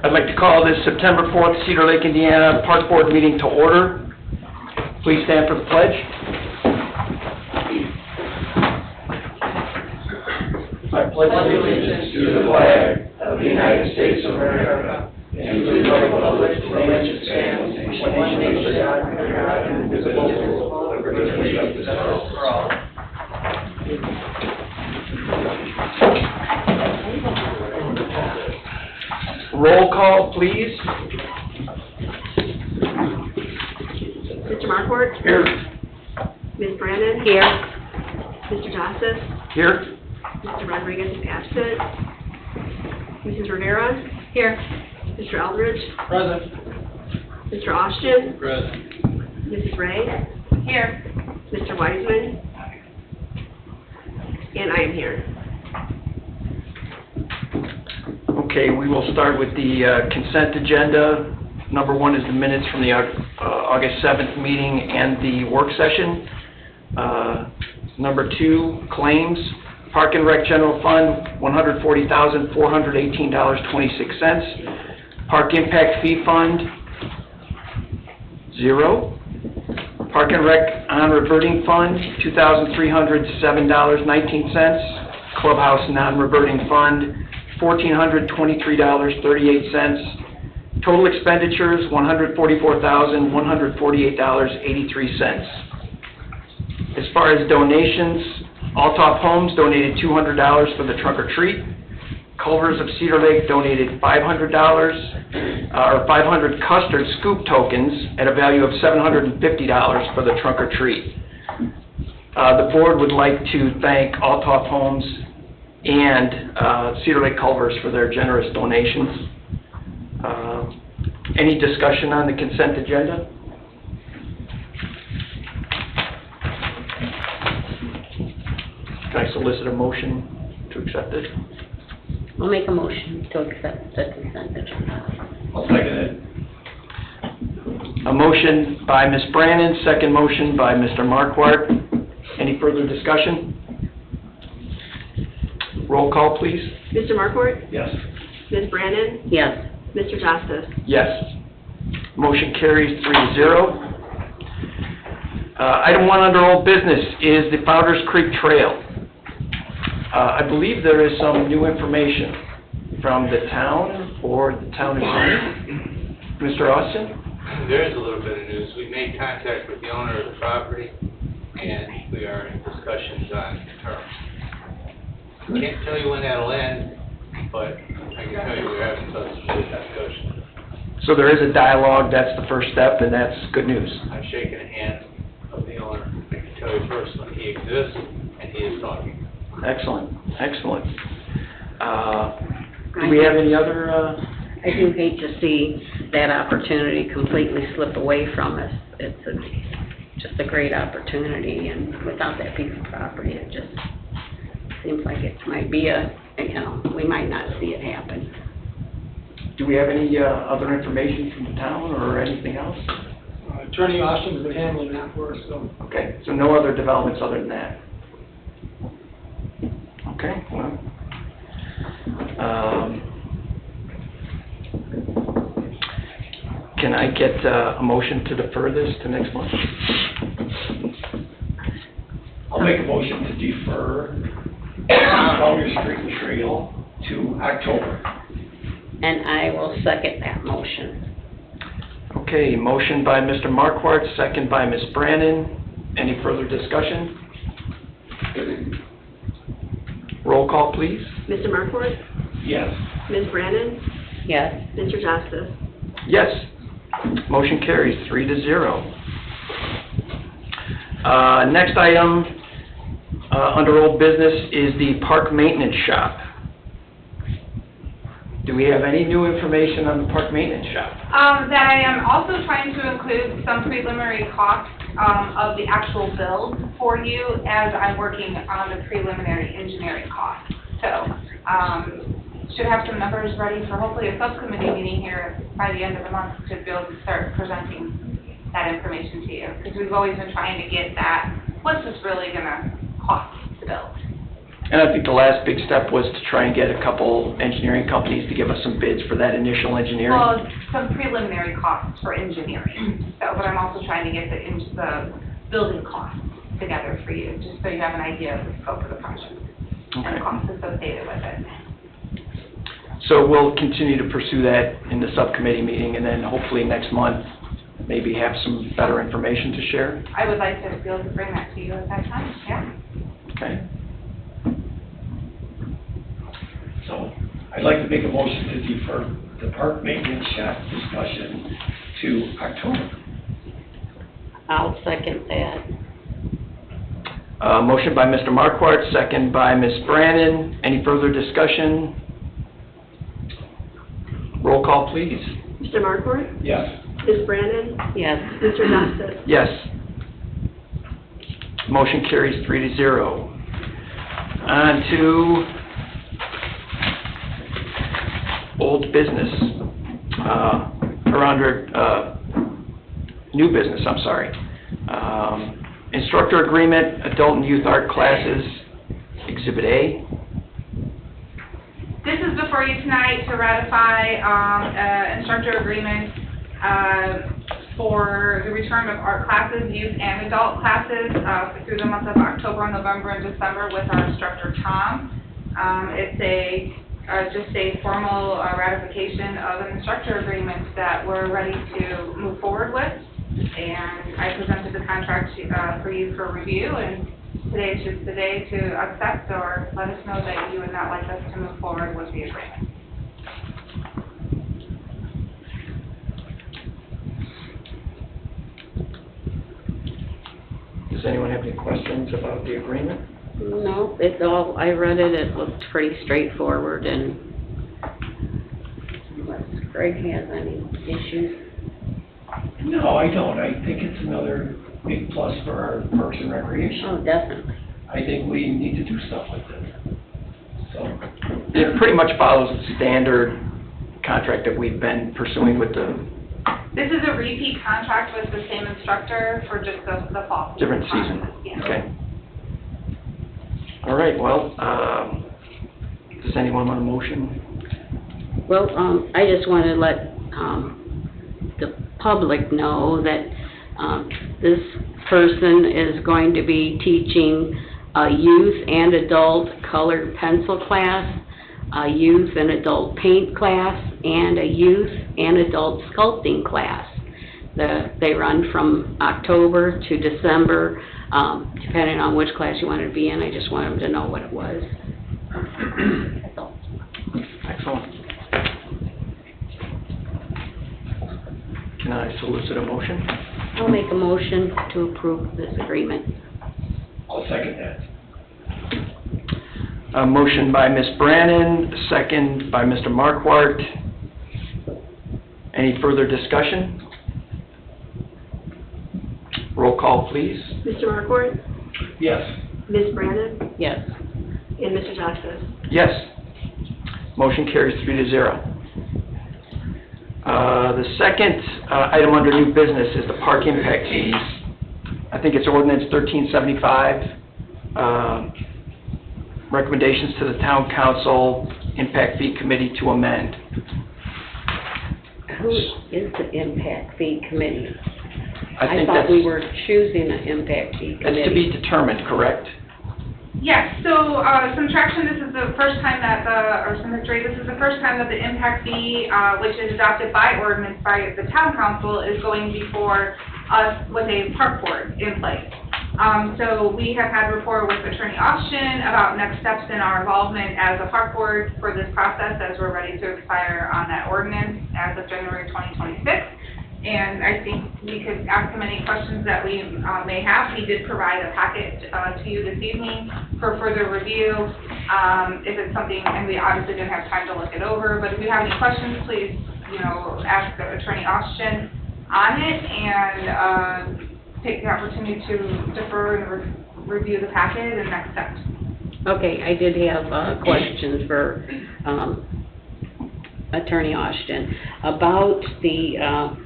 I'd like to call this September 4th Cedar Lake, Indiana Park Board meeting to order. Please stand for the pledge. I pledge allegiance to the flag of the United States of America and to the republic for which it stands, one nation under God, indivisible, with liberty and justice for all. Roll call, please. Mr. Marquardt? Here. Ms. Brannon? Here. Mr. Joseph? Here. Mr. Rodriguez is absent. Mrs. Rivera? Here. Mr. Eldridge? Present. Mr. Austin? Present. Mrs. Ray? Here. Mr. Wiseman? And I am here. Okay, we will start with the consent agenda. Number one is the minutes from the August 7th meeting and the work session. Number two, claims. Park and Rec General Fund, $140,418.26. Park Impact Fee Fund, $0. Park and Rec Non-Reverting Fund, $2,307.19. Clubhouse Non-Reverting Fund, $1,423.38. Total expenditures, $144,148.83. As far as donations, Althoff Homes donated $200 for the trunk or treat. Culvers of Cedar Lake donated $500, or 500 custard scoop tokens at a value of $750 for the trunk or treat. The board would like to thank Althoff Homes and Cedar Lake Culvers for their generous donations. Any discussion on the consent agenda? Can I solicit a motion to accept it? I'll make a motion to accept the consent agenda. I'll second it. A motion by Ms. Brannon, second motion by Mr. Marquardt. Any further discussion? Roll call, please. Mr. Marquardt? Yes. Ms. Brannon? Yes. Mr. Joseph? Yes. Motion carries 3-0. Item one under old business is the Founders Creek Trail. I believe there is some new information from the town or the town attorney. Mr. Austin? There is a little bit of news. We made contact with the owner of the property, and we are in discussions on terms. I can't tell you when that'll end, but I can tell you we're having some discussion. So there is a dialogue, that's the first step, and that's good news. I've shaken the hand of the owner. I can tell you personally, he exists, and he is talking. Excellent, excellent. Do we have any other? I do hate to see that opportunity completely slip away from us. It's just a great opportunity, and without that piece of property, it just seems like it might be we might not see it happen. Do we have any other information from the town or anything else? Attorney Austin's been handling that for us, so. Okay, so no other developments other than that? Okay, well, can I get a motion to defer this to next month? I'll make a motion to defer Founders Creek Trail to October. And I will second that motion. Okay, motion by Mr. Marquardt, second by Ms. Brannon. Any further discussion? Roll call, please. Mr. Marquardt? Yes. Ms. Brannon? Yes. Mr. Joseph? Yes. Motion carries 3-0. Next item under old business is the park maintenance shop. Do we have any new information on the park maintenance shop? That I am also trying to include some preliminary costs of the actual build for you as I'm working on the preliminary engineering costs. So, should have some numbers ready for hopefully a subcommittee meeting here by the end of the month to be able to start presenting that information to you. Because we've always been trying to get that, what's this really going to cost to build? And I think the last big step was to try and get a couple engineering companies to give us some bids for that initial engineering. Well, some preliminary costs for engineering, so, but I'm also trying to get the building costs together for you, just so you have an idea of the scope of the project and Okay. the costs associated with it. So we'll continue to pursue that in the subcommittee meeting, and then hopefully next month, maybe have some better information to share. I would like to be able to bring that to you at that time, yeah. Okay? So I'd like to make a motion to defer the park maintenance shop discussion to October. I'll second that. Motion by Mr. Markwart, second by Ms. Brannon. Any further discussion? Roll call, please. Mr. Markwart? Yes. Ms. Brannon? Yes. Mr. Justice? Yes. Motion carries 3-0. On to old business, or under, new business, I'm sorry. Instructor agreement, adult and youth art classes, Exhibit A. This is before you tonight to ratify, instructor agreement, for the return of art classes, youth and adult classes, through the month of October, November, and December with our instructor, Tom. It's just a formal ratification of an instructor agreement that we're ready to move forward with. And I presented the contract for you for review, and today is just the day to accept or let us know that you would not like us to move forward with the agreement. Does anyone have any questions about the agreement? No, it's all, I read it, it looked pretty straightforward, and unless Greg has any issues. No, I don't. I think it's another big plus for our Parks and Recreation. Oh, definitely. I think we need to do stuff with it. So, It pretty much follows the standard contract that we've been pursuing with the This is a repeat contract with the same instructor for just the fall. different season. Yeah. Okay. All right, well, does anyone want a motion? Well, I just want to let, the public know that, this person is going to be teaching a youth and adult colored pencil class, a youth and adult paint class, and a youth and adult sculpting class. They run from October to December, depending on which class you wanted to be in. I just want them to know what it was. That's all. Excellent. Can I solicit a motion? I'll make a motion to approve this agreement. I'll second that. A motion by Ms. Brannon, second by Mr. Markwart. Any further discussion? Roll call, please. Mr. Markwart? Yes. Ms. Brannon? Yes. And Mr. Justice? Yes. Motion carries 3-0. The second item under new business is the park impact fees. I think it's ordinance 1375. Recommendations to the town council, impact fee committee to amend. Who is the impact fee committee? I think thought that's, we were choosing an impact fee that's to committee. be determined, correct? Yes, so, some traction, this is the first time that some history, this is the first time that the impact fee, which is adopted by ordinance by the town council, is going before us with a park board in place. So we have had rapport with Attorney Austin about next steps in our involvement as a park board for this process, as we're ready to expire on that ordinance as of January 2026. And I think we could ask him any questions that we may have. He did provide a packet to you this evening for further review. If it's something, and we obviously didn't have time to look it over, but if you have any questions, please, ask Attorney Austin on it, and take the opportunity to defer and review the packet and next steps. Okay, I did have questions for Attorney Austin about the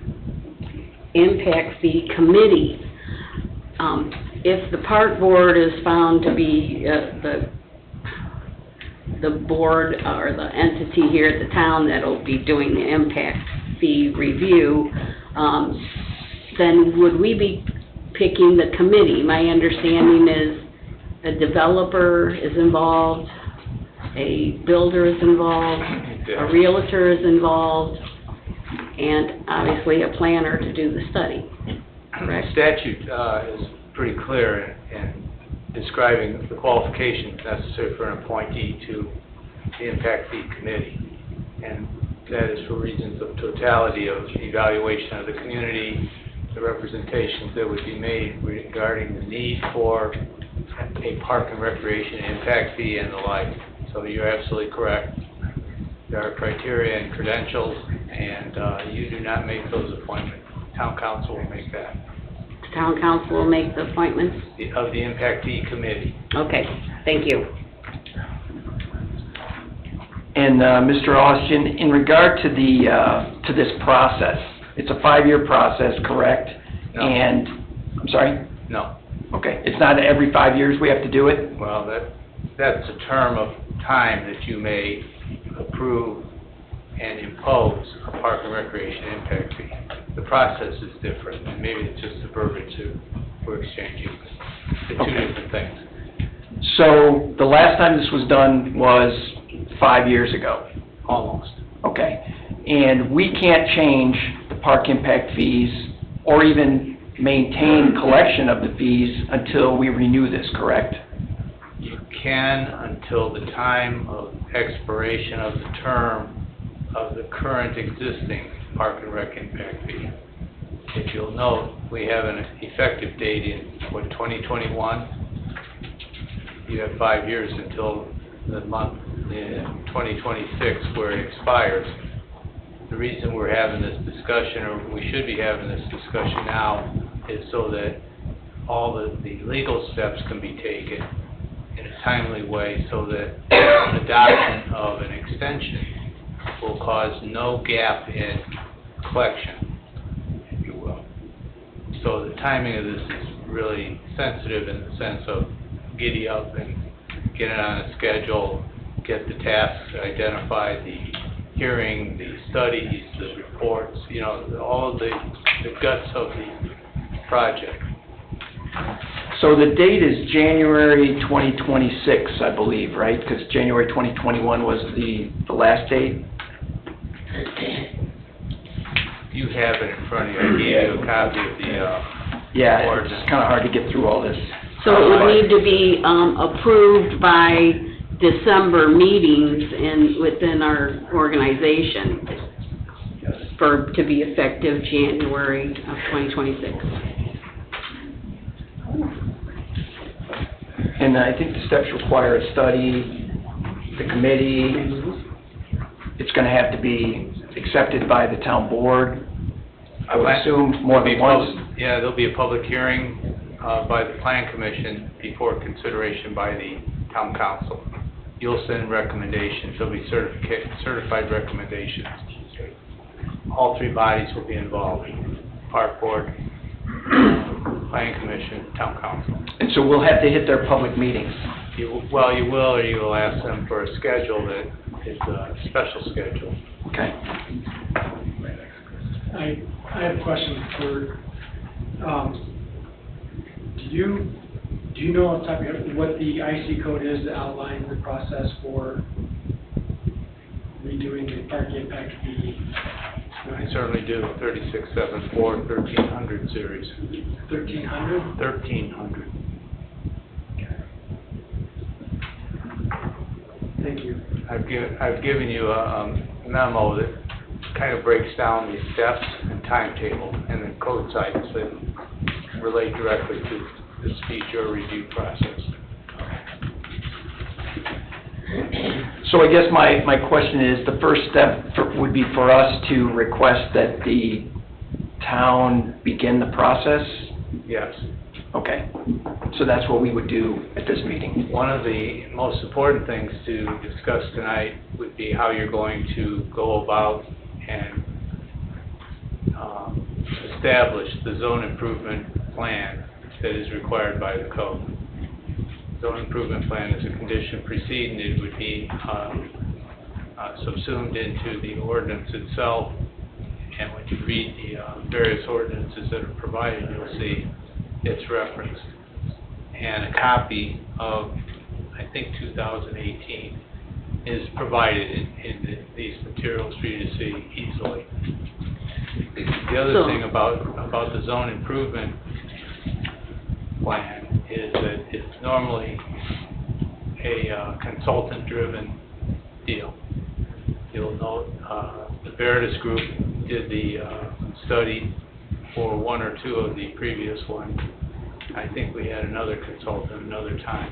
impact fee committee. If the park board is found to be the board or the entity here at the town that'll be doing the impact fee review, then would we be picking the committee? My understanding is a developer is involved, a builder is involved, a realtor is involved, and obviously a planner to do the study, correct? Statute is pretty clear in describing the qualifications necessary for an appointee to the impact fee committee. And that is for reasons of totality of evaluation of the community, the representations that would be made regarding the need for a park and recreation impact fee and the like. So you're absolutely correct. There are criteria and credentials, and you do not make those appointments. Town council will make that, The town council will make the appointments? of the impact fee committee. Okay, thank you. And, Mr. Austin, in regard to to this process, it's a 5-year process, correct? No. And, I'm sorry? No. Okay, it's not every 5 years we have to do it? Well, that's a term of time that you may approve and impose a park and recreation impact fee. The process is different, and maybe it's just the verbiage that we're exchanging. The two Okay. different things. So, the last time this was done was 5 years ago? Almost. Okay. And we can't change the park impact fees or even maintain collection of the fees until we renew this, correct? You can until the time of expiration of the term of the current existing park and rec impact fee. If you'll note, we have an effective date in, 2021? You have 5 years until the month in 2026 where it expires. The reason we're having this discussion, or we should be having this discussion now, is so that all the legal steps can be taken in a timely way so that adoption of an extension will cause no gap in collection, if you will. So the timing of this is really sensitive in the sense of giddy up and get it on a schedule, get the tasks identified, the hearing, the studies, the reports, all of the guts of the project. So the date is January 2026, I believe, right? Because January 2021 was the last date? You have it in front of you. I gave you a copy of the Yeah, it's ordinance. kind of hard to get through all this. So it would need to be approved by December meetings within our organization to be effective January of 2026. And I think the steps require a study, the committee. It's going to have to be accepted by the town board, I would assume, more than once. Yeah, there'll be a public hearing by the plan commission before consideration by the town council. You'll send recommendations, there'll be certified recommendations. All three bodies will be involved, park board, plan commission, town council. And so we'll have to hit their public meetings. You will, or you will ask them for a schedule that is a special schedule. Okay. I have a question for, do you know off the top of your head what the IC code is that outlines the process for redoing the park impact fee? I certainly do, 3674, 1300 series. 1300? 1300. Thank you. I've given you a memo that kind of breaks down the steps and timetable and the code sites that relate directly to the speech or review process. So I guess my question is, the first step would be for us to request that the town begin the process? Yes. Okay. So that's what we would do at this meeting. One of the most important things to discuss tonight would be how you're going to go about and establish the zone improvement plan that is required by the code. zone improvement plan as a condition preceding it would be subsumed into the ordinance itself. And when you read the various ordinances that are provided, you'll see it's referenced. And a copy of, I think, 2018 is provided in these materials for you to see easily. The other thing about the zone improvement plan is that it's normally a consultant-driven deal. You'll note the Veritas Group did the study for one or two of the previous ones. I think we had another consultant another time,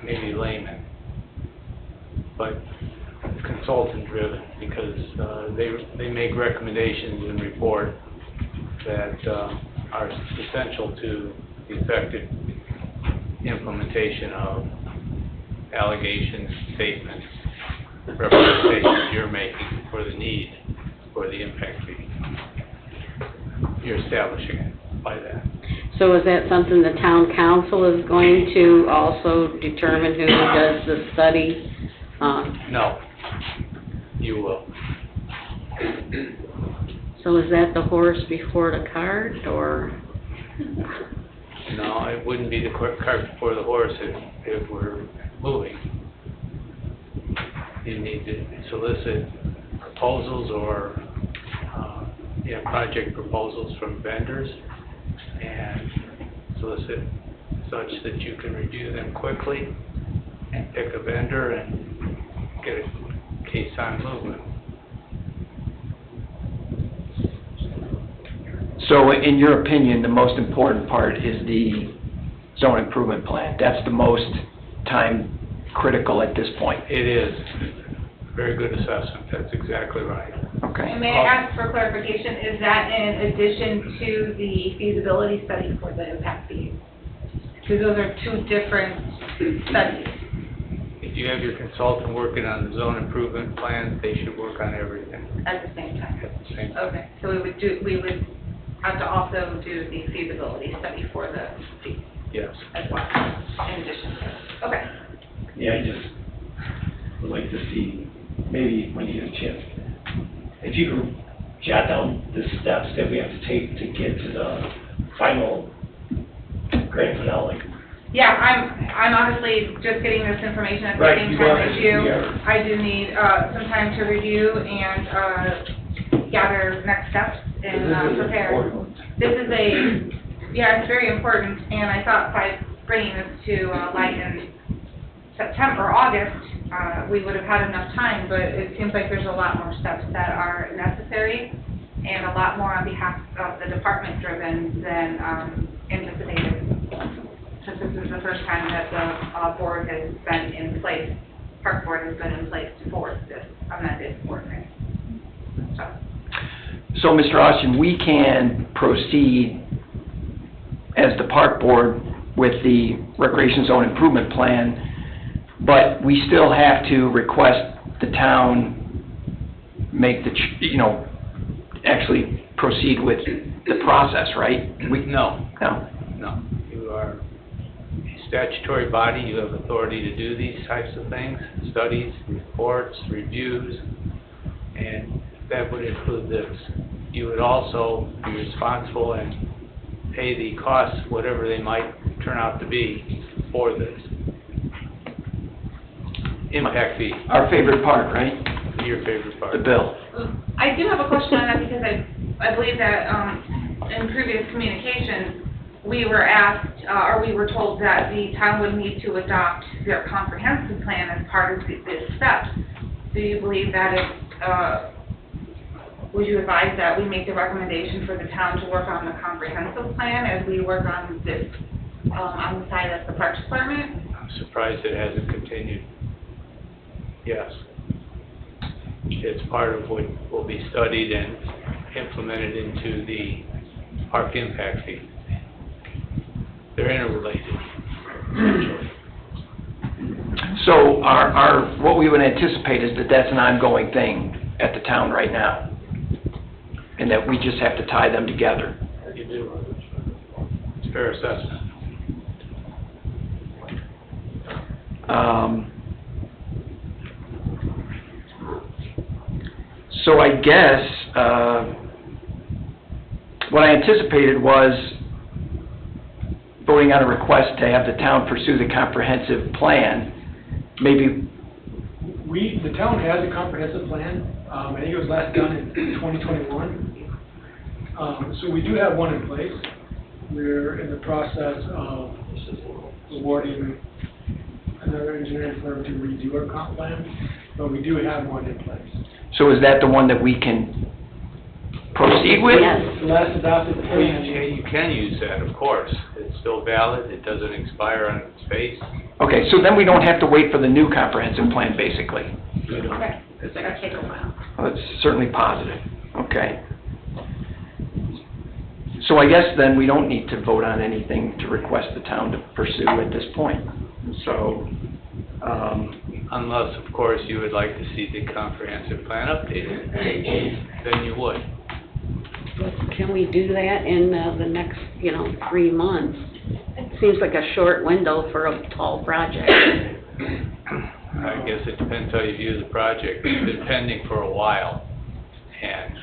maybe Layman, but consultant-driven because they make recommendations and report that are essential to the effective implementation of allegations, statements, representations you're making for the need for the impact fee. You're establishing it by that. So is that something the town council is going to also determine who does the study? No, you will. So is that the horse before the cart, or? No, it wouldn't be the cart before the horse if we're moving. You need to solicit proposals or project proposals from vendors and solicit such that you can review them quickly and pick a vendor and get a case on movement. So in your opinion, the most important part is the zone improvement plan. That's the most time critical at this point. It is. Very good assessment. That's exactly right. Okay. And may I ask for clarification, is that in addition to the feasibility study for the impact fees? Because those are two different studies. If you have your consultant working on the zone improvement plan, they should work on everything At the same time? at the same time. Okay, so we would have to also do the feasibility study for the fee Yes. as well, in addition to, okay. Yeah, I just would like to see, maybe when you get a chance, if you could jot down the steps that we have to take to get to the final grand finale. Yeah, I'm honestly just getting this information at the Right, same you time are, as we you. are. I do need, some time to review and, gather next steps and, prepare. This is it's very important, and I thought by bringing this to light in September, August, we would have had enough time, but it seems like there's a lot more steps that are necessary and a lot more on behalf of the department driven than anticipated. Since this is the first time that the board has been in place, park board has been in place for this amended ordinance. So, Mr. Austin, we can proceed as the park board with the recreation zone improvement plan, but we still have to request the town make the, actually proceed with the process, right? No, No? no. You are a statutory body. You have authority to do these types of things, studies, reports, reviews, and that would include this. You would also be responsible and pay the costs, whatever they might turn out to be, for this. Impact fee, Our favorite part, right? your favorite part. The bill. I do have a question on that because I believe that in previous communications, we were asked, or we were told that the town would need to adopt their comprehensive plan as part of this steps. Do you believe that would you advise that we make the recommendation for the town to work on the comprehensive plan as we work on this, on the side of the Parks Department? I'm surprised it hasn't continued. Yes. It's part of what will be studied and implemented into the park impact fee. They're interrelated. So what we would anticipate is that that's an ongoing thing at the town right now, and that we just have to tie them together. You do. It's fair assessment. So I guess, what I anticipated was voting on a request to have the town pursue the comprehensive plan, maybe, The town has a comprehensive plan. I think it was last done in 2021. So we do have one in place. We're in the process of awarding another engineering firm to redo our comp plan, but we do have one in place. so is that the one that we can proceed with? Yes. The last adopted plan. You can use that, of course. It's still valid, it doesn't expire on its face. Okay, so then we don't have to wait for the new comprehensive plan, basically. Okay. Because that'll take a while. Well, that's certainly positive, okay. So I guess then we don't need to vote on anything to request the town to pursue at this point. So, Unless, of course, you would like to see the comprehensive plan updated, then you would. Can we do that in the next, 3 months? It seems like a short window for a tall project. I guess it depends how you view the project. It's been pending for a while, and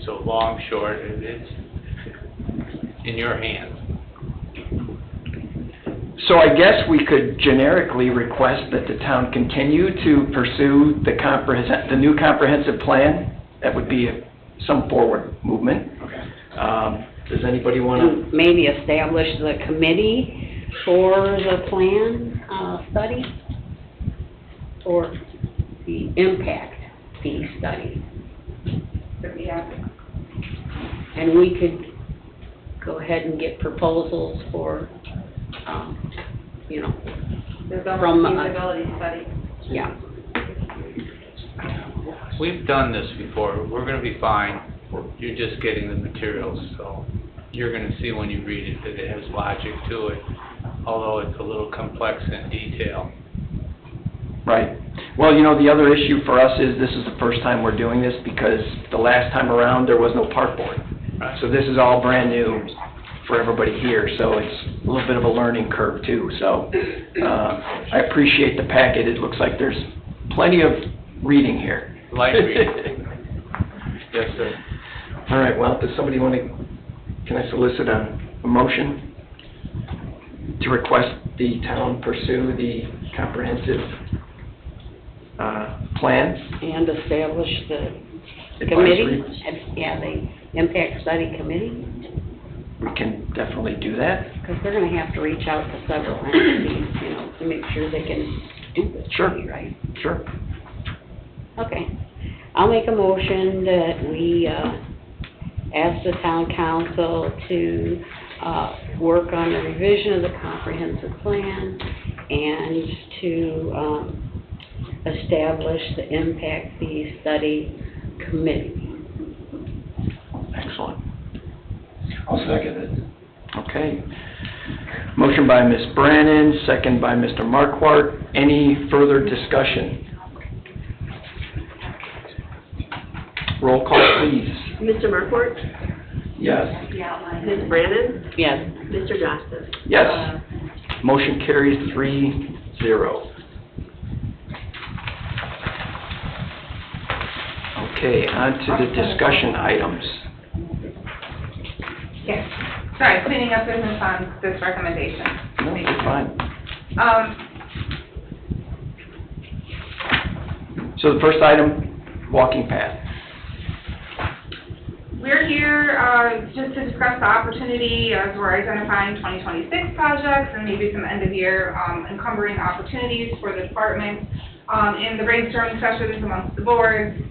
so long, short, it's in your hands. so I guess we could generically request that the town continue to pursue the new comprehensive plan. That would be some forward movement. Okay. Does anybody want to? And maybe establish the committee for the plan study, or the impact fee study. Yeah. And we could go ahead and get proposals for, There's From, a feasibility study. yeah. We've done this before. We're going to be fine. You're just getting the materials, so you're going to see when you read it that it has logic to it, although it's a little complex in detail. Right. Well, the other issue for us is this is the first time we're doing this because the last time around there was no park board. Right. So this is all brand new for everybody here, so it's a little bit of a learning curve too. So I appreciate the packet. It looks like there's plenty of reading here. Light reading. Yes, sir. All right, well, does somebody want to, can I solicit a motion to request the town pursue the comprehensive plan? And establish the Advisory? committee, the impact study committee, We can definitely do that. because they're gonna have to reach out to several entities, to make sure they can do this Sure. study, right? Sure. Okay. I'll make a motion that we, ask the town council to, work on the revision of the comprehensive plan and to, establish the impact fee study committee. Excellent. I'll second it. Okay. Motion by Ms. Brannan, second by Mr. Marquardt. Any further discussion? Roll call, please. Mr. Markwart? Yes. Ms. Brannan? Yes. Mr. Justice? Yes. Motion carries 3-0. Okay, on to the discussion items. Yes. Sorry, cleaning up business on this recommendation. No, you're fine. So the first item, walking path. We're here just to discuss the opportunity as we're identifying 2026 projects and maybe some end-of-year encumbering opportunities for the department. In the brainstorming sessions amongst the board,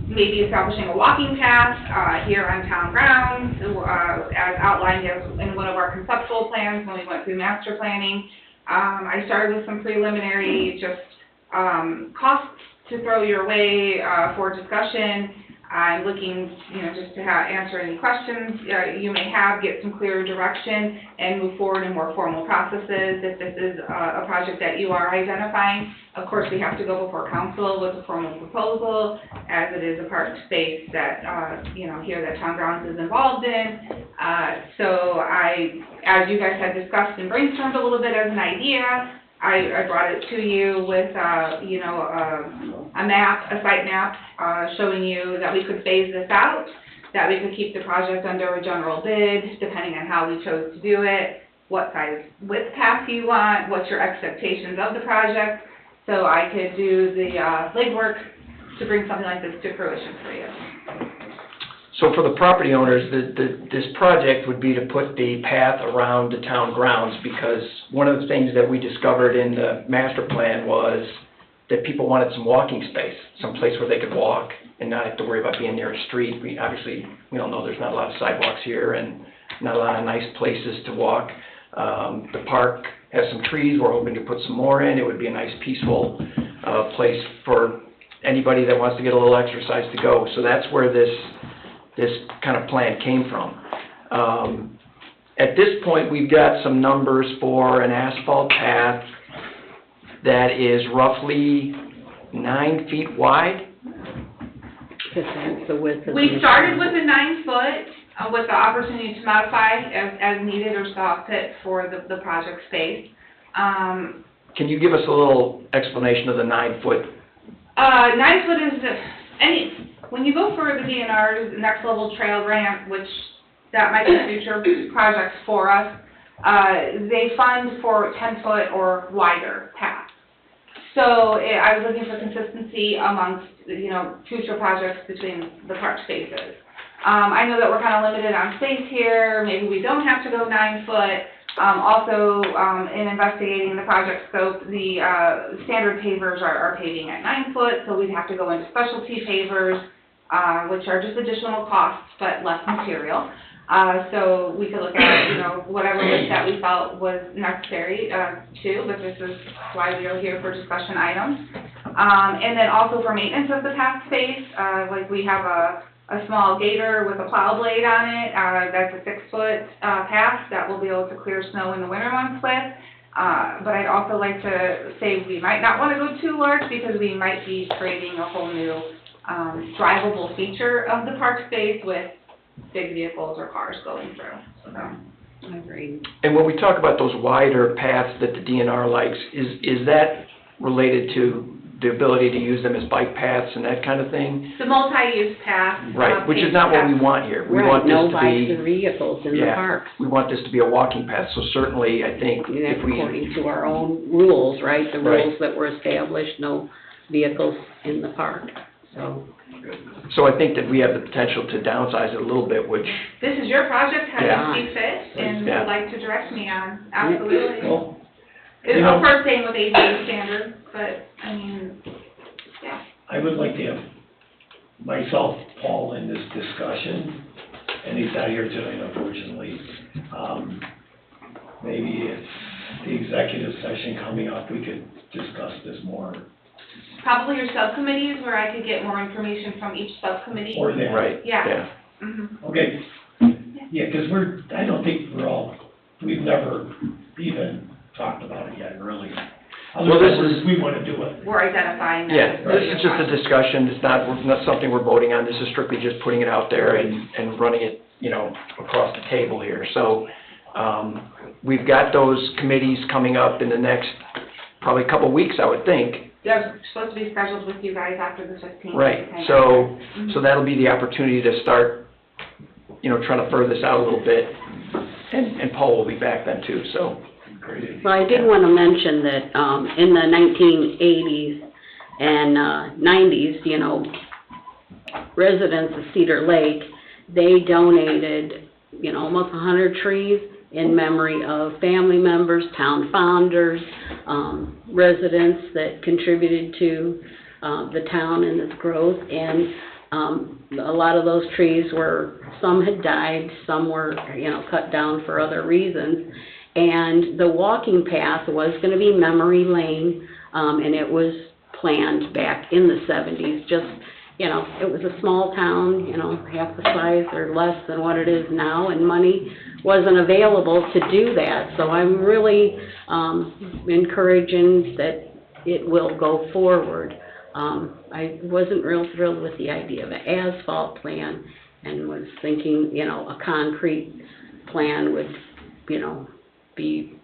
maybe establishing a walking path here on town grounds, as outlined in one of our conceptual plans when we went through master planning. I started with some preliminary costs to throw your way for discussion. I'm looking, just to answer any questions you may have, get some clearer direction, and move forward in more formal processes if this is a project that you are identifying. Of course, we have to go before council with a formal proposal, as it is a park space that, here that Town Grounds is involved in. So as you guys had discussed and brainstormed a little bit as an idea, I brought it to you with, you know, a map, a site map, showing you that we could phase this out, that we could keep the project under a general bid, depending on how we chose to do it, what size width path you want, what's your expectations of the project, so I could do the legwork to bring something like this to fruition for you. So for the property owners, this project would be to put the path around the town grounds, because one of the things that we discovered in the master plan was that people wanted some walking space, some place where they could walk and not have to worry about being near a street. We all know there's not a lot of sidewalks here and not a lot of nice places to walk. The park has some trees, we're hoping to put some more in. It would be a nice peaceful place for anybody that wants to get a little exercise to go. So that's where this kind of plan came from. At this point, we've got some numbers for an asphalt path that is roughly 9 feet wide. Because that's the width of the... We started with a 9 foot, with the opportunity to modify as needed or saw fit for the project space. Can you give us a little explanation of the 9 foot? 9 foot is, when you go for the DNR's next level trail grant, which that might be future projects for us, they fund for 10 foot or wider paths. So I was looking for consistency amongst, you know, future projects between the park spaces. I know that we're kind of limited on space here, maybe we don't have to go 9 foot. Also, in investigating the project scope, the standard pavers are paving at 9 foot, so we'd have to go into specialty pavers, which are just additional costs, but less material. So we could look at, you know, whatever width that we felt was necessary, too, but this is why we are here for discussion items. And then also for maintenance of the path space, like we have a small gator with a plow blade on it, that's a 6 foot path that we'll be able to clear snow in the winter months with. But I'd also like to say we might not want to go too large because we might be creating a whole new drivable feature of the park space with big vehicles or cars going through. So. Agreed. And when we talk about those wider paths that the DNR likes, is that related to the ability to use them as bike paths and that kind of thing? The multi-use path. Right, which is not what we want here. We want this no to bikes be, or vehicles in the park. we want this to be a walking path, so certainly, I think, That's if we... according to our own rules, right? The Right. rules that were established, no vehicles in the park, so. So I think that we have the potential to downsize it a little bit, which, This is your project, how Yeah. you see fit, and Yeah. would like to direct me on, absolutely. Well, It's you know- of course staying with ADA standards, but, I mean, yeah. I would like to have myself, Paul, in this discussion, and he's not here tonight, unfortunately. Maybe it's the executive session coming up, we could discuss this more, Probably your subcommittees, where I could get more information from each subcommittee. or that. right, Yeah. yeah. Mhm. Okay, yeah, because I don't think we've never even talked about it yet, really. Well, this is- We want to do it. We're identifying that. Yeah, as this is just a the discussion, it's not something we're voting on, this is strictly just putting it out there and running it, you know, across the table here. So, we've got those committees coming up in the next, probably couple weeks, I would think. They're supposed to be scheduled with you guys after the 15th. Right, so that'll be the opportunity to start, you know, trying to further this out a little bit. And Paul will be back then too, so. Great. Well, I did want to mention that, in the 1980s and, 90s, you know, residents of Cedar Lake, they donated, you know, almost 100 trees in memory of family members, town founders, residents that contributed to, the town and its growth. And, a lot of those trees some had died, some were, you know, cut down for other reasons. And the walking path was gonna be Memory Lane, and it was planned back in the 70s, just, you know, it was a small town, you know, half the size or less than what it is now, and money wasn't available to do that. So I'm really, encouraging that it will go forward. I wasn't real thrilled with the idea of an asphalt plan, and was thinking, you know, a concrete plan would, you know, be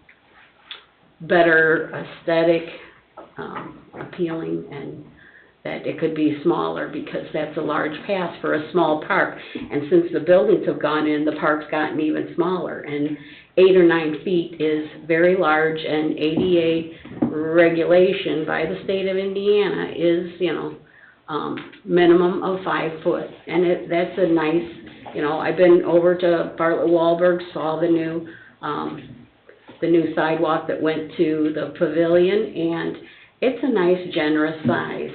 better aesthetic, appealing, and that it could be smaller, because that's a large path for a small park. And since the buildings have gone in, the park's gotten even smaller, and 8 or 9 feet is very large, and ADA regulation by the state of Indiana is, minimum of 5 foot. And that's a nice, I've been over to Bartlett Wahlberg, saw the new sidewalk that went to the pavilion, and it's a nice, generous size,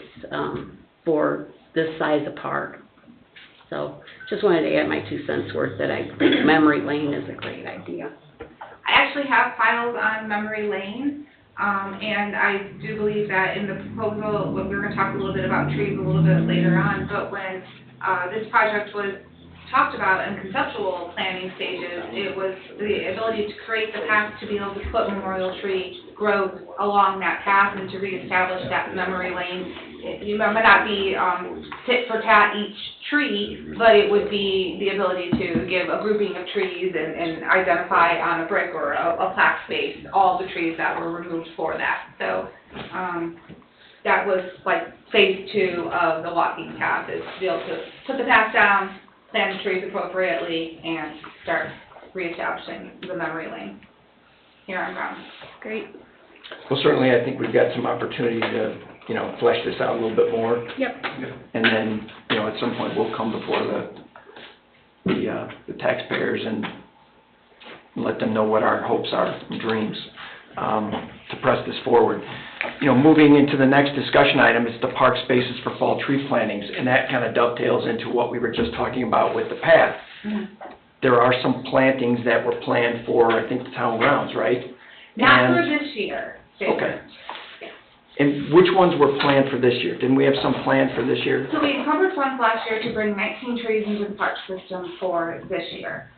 for this size of park. So, just wanted to add my 2 cents worth that I think Memory Lane is a great idea. I actually have files on Memory Lane, and I do believe that in the proposal, we're going to talk a little bit about trees a little bit later on, but when this project was talked about in conceptual planning stages, it was the ability to create the path to be able to put memorial tree growth along that path and to reestablish that memory lane. You might not be tit for tat each tree, but it would be the ability to give a grouping of trees and identify on a brick or a plaque space all the trees that were removed for that. So that was like phase 2 of the walking path, is to be able to put the path down, plant the trees appropriately, and start reestablishing the memory lane here on ground. Great. Well, certainly, I think we've got some opportunity to, flesh this out a little bit more. Yep. And then, at some point, we'll come before the taxpayers and let them know what our hopes are and dreams, to press this forward. Moving into the next discussion item is the park spaces for fall tree plantings, and that kind of dovetails into what we were just talking about with the path. Mm-hmm. There are some plantings that were planned for, I think, the town grounds, right? Not And- for this year. Okay. And which ones were planned for this year? Didn't we have some planned for this year? So we encumbered funds last year to bring 19 trees into the park system for this year.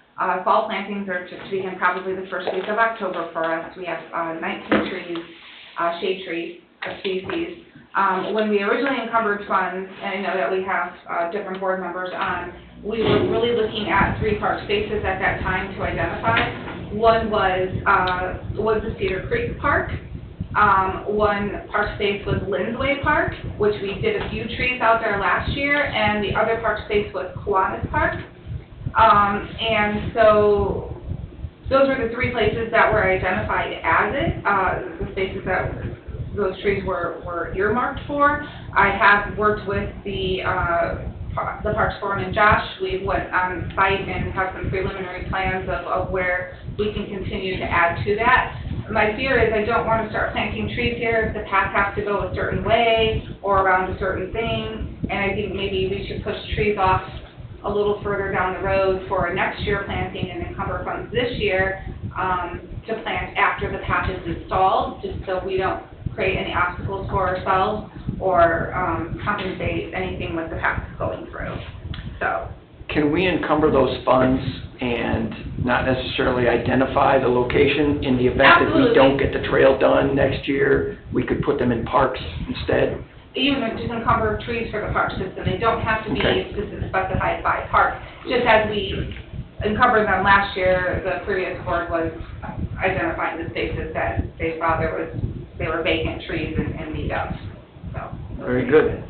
Fall plantings are to begin probably the first week of October for us. We have 19 trees, shade trees of species. When we originally encumbered funds, and I know that we have different board members on, we were really looking at 3 park spaces at that time to identify. One was the Cedar Creek Park. One park space was Lindsway Park, which we did a few trees out there last year, and the other park space was Kiwanis Park. And so those were the 3 places that were identified as it, the spaces that those trees were earmarked for. I have worked with the Parks Foreman, Josh. We went on site and have some preliminary plans of where we can continue to add to that. My fear is I don't want to start planting trees here if the path has to go a certain way or around a certain thing, and I think maybe we should push trees off a little further down the road for next year planting and encumber funds this year to plant after the path is installed, just so we don't create any obstacles for ourselves or compensate anything with the path going through. So. Can we encumber those funds and not necessarily identify the location in the event that we Absolutely. don't get the trail done next year? We could put them in parks instead? Even just encumber trees for the park system, they don't have to be Okay. specified by park. Just as we encumbered them last year, the previous board was identifying the spaces that they saw they were vacant trees in need of, so. Very good.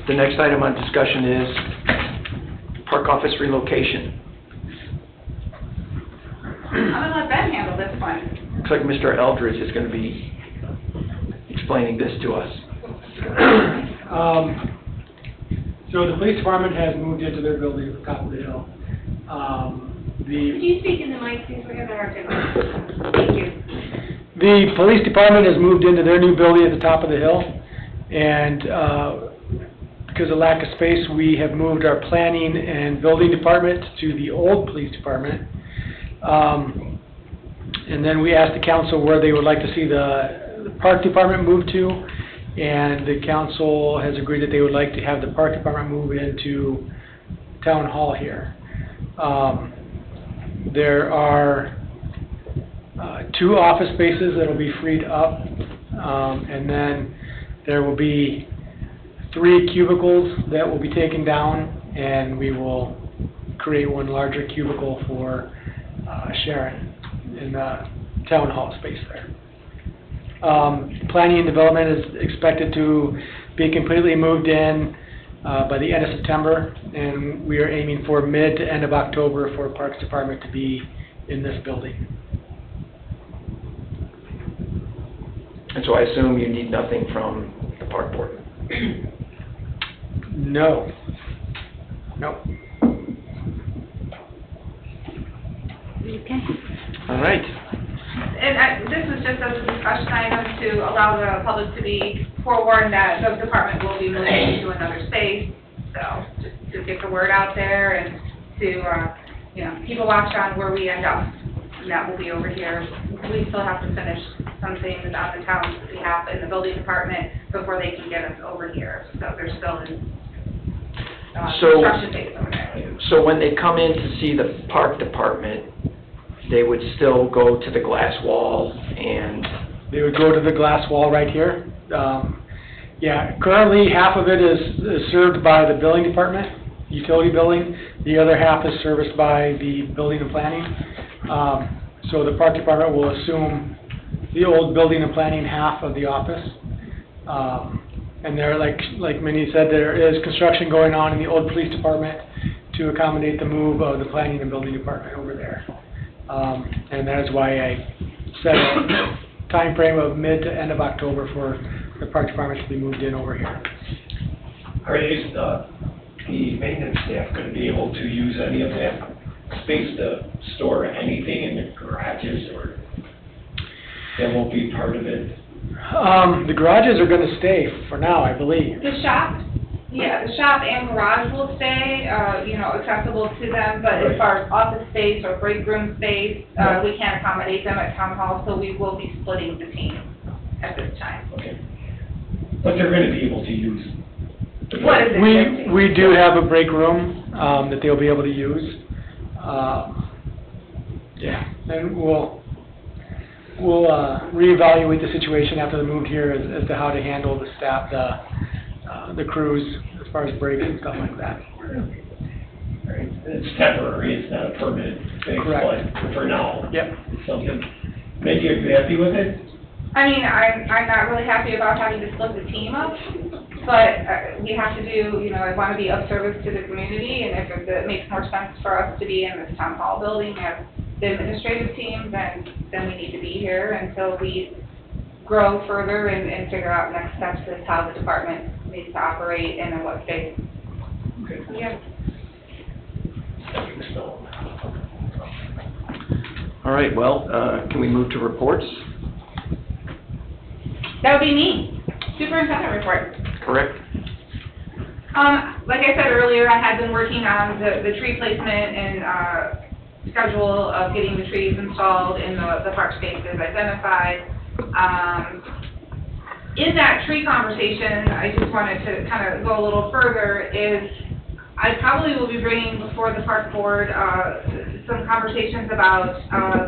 The next item on discussion is park office relocation. I'm gonna let Ben handle this one. Looks like Mr. Eldridge is going to be explaining this to us. So the police department has moved into their building at the top of the hill. Could you speak in the mic, please? We're having a hard time. Thank you. The police department has moved into their new building at the top of the hill, and because of lack of space, we have moved our planning and building department to the old police department. And then we asked the council where they would like to see the park department move to, and the council has agreed that they would like to have the park department move into town hall here. There are 2 office spaces that will be freed up, and then there will be 3 cubicles that will be taken down, and we will create one larger cubicle for Sharon in the town hall space there. Planning and development is expected to be completely moved in by the end of September, and we are aiming for mid to end of October for Parks Department to be in this building. And so I assume you need nothing from the park board? No. Nope. Okay. All right. And this was just as a discussion item to allow the public to be forewarned that the department will be moving to another space. So just to get the word out there and to, keep a watch on where we end up. And that will be over here. We still have to finish some things on the town's behalf in the building department before they can get us over here. So they're still in construction phase over there. So when they come in to see the park department, they would still go to the glass wall and... They would go to the glass wall right here. Currently half of it is served by the building department, utility building. The other half is serviced by the building and planning. So the park department will assume the old building and planning half of the office. And there, like Minnie said, there is construction going on in the old police department to accommodate the move of the planning and building department over there. And that is why I set a time frame of mid to end of October for the park department to be moved in over here. Is the maintenance staff going to be able to use any of that space to store anything in the garages, or that won't be part of it? The garages are going to stay for now, I believe. The shop and garage will stay, accessible to them, but as far as office space or break room space, we can't accommodate them at town hall, so we will be splitting the team at this time. Okay. But they're going to be able to use the What is it? We do have a break room that they'll be able to use. And we'll reevaluate the situation after the move here as to how to handle the staff, the crews, as far as breaks and stuff like that. Right. It's temporary, it's not a permanent fix, Correct. but for now, Yep. it's something. Mindy, are you happy with it? I mean, I'm not really happy about having to split the team up, but we have to do, I want to be of service to the community, and if it makes more sense for us to be in this town hall building as the administrative team, then we need to be here until we grow further and figure out next steps as how the department needs to operate and in what space. Okay. Yeah. Stepping stone. All right, well, can we move to reports? That would be me. Superintendent report. Correct? Like I said earlier, I had been working on the tree placement and schedule of getting the trees installed in the park spaces identified. In that tree conversation, I just wanted to kind of go a little further, I probably will be bringing before the park board some conversations about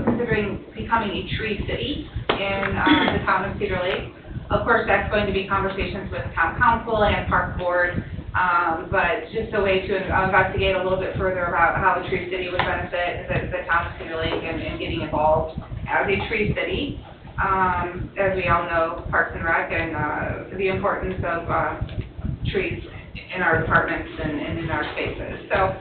considering becoming a tree city in the town of Cedar Lake. Of course, that's going to be conversations with the town council and park board, but just a way to investigate a little bit further about how a tree city would benefit the town of Cedar Lake and getting involved as a tree city. As we all know, Parks and Rec and the importance of trees in our departments and in our spaces. So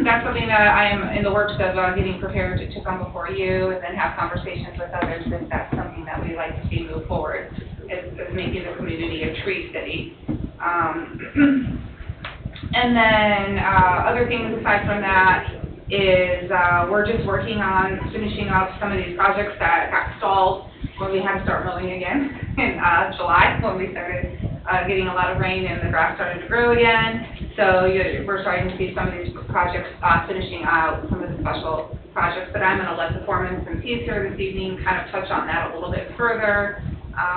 that's something that I am in the works of getting prepared to come before you and then have conversations with others if that's something that we'd like to see move forward, is making the community a tree city. And then other things aside from that is we're just working on finishing up some of these projects that got stalled when we had to start mowing again in July, when we started getting a lot of rain and the grass started to grow again. So we're starting to see some of these projects finishing out, some of the special projects, but I'm going to let the foreman from Peace here this evening kind of touch on that a little bit further.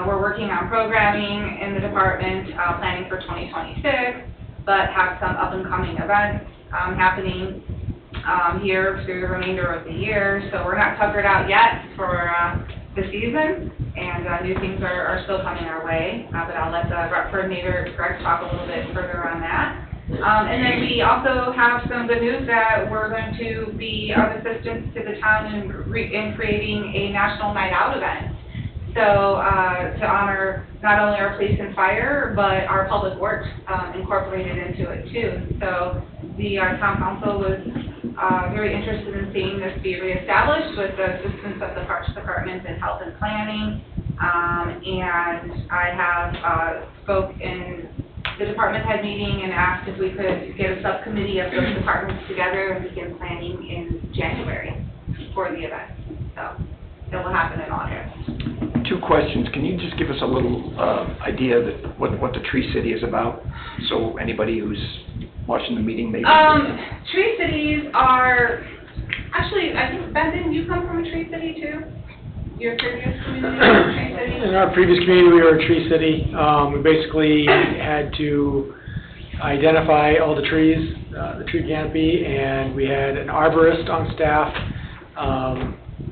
We're working on programming in the department, planning for 2026, but have some up-and-coming events happening here through the remainder of the year. So we're not tuckered out yet for the season, and new things are still coming our way, but I'll let the rep coordinator, Greg, talk a little bit further on that. And then we also have some good news that we're going to be of assistance to the town in creating a national night out event. So, to honor not only our police and fire, but our public works, incorporated into it too. So, the town council was, very interested in seeing this be reestablished with the assistance of the Parks Department and Health and Planning. And I have, spoke in the department head meeting and asked if we could get a subcommittee of those departments together and begin planning in January for the event. So, it will happen in August. 2 questions. Can you just give us a little idea that what the Tree City is about? So anybody who's watching the meeting maybe. Tree cities are, actually, I think, Ben, didn't you come from a Tree City too? Your previous community was a Tree City? In our previous community, we were a tree city. We basically had to identify all the trees, the tree canopy, and we had an arborist on staff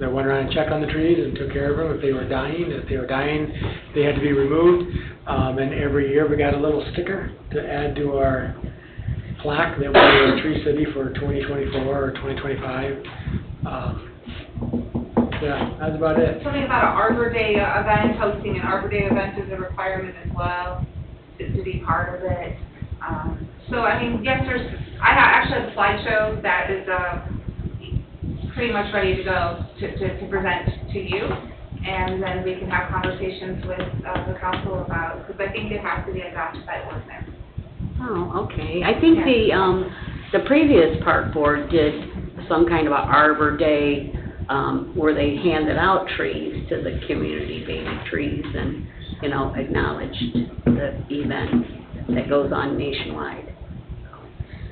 that went around and checked on the trees and took care of them if they were dying. If they were dying, they had to be removed. And every year we got a little sticker to add to our plaque that we were a tree city for 2024 or 2025. Yeah, that's about it. Something about an Arbor Day event, hosting an Arbor Day event is a requirement as well, to be part of it. So, I mean, yes, I actually have a slideshow that is pretty much ready to go to present to you, and then we can have conversations with the council about, because I think it has to be a draft site ordinance. Oh, okay. I think the previous park board did some kind of a Arbor Day, where they handed out trees to the community, baby trees, and, you know, acknowledged the event that goes on nationwide.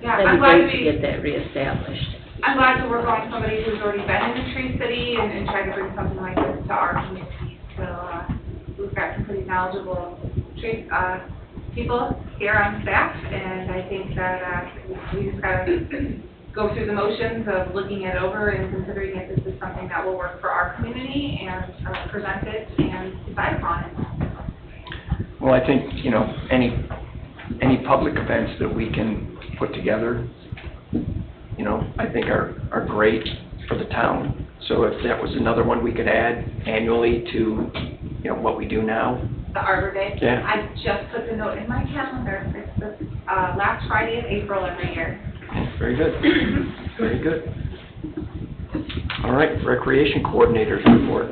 Yeah, That'd I'm be glad great to get that reestablished. I'm glad to work on somebody who's already been in the Tree City and try to bring something like this to our community. So, we've got some pretty knowledgeable tree, people here on staff, and I think that, we just gotta go through the motions of looking it over and considering if this is something that will work for our community and, present it and decide upon it. Well, I think, you know, any public events that we can put together, you know, I think are great for the town. So if that was another one we could add annually to, you know, what we do now. The Arbor Day. Yeah. I just put the note in my calendar. It's the, last Friday of April every year. Very good. Very good. All right, Recreation Coordinators report.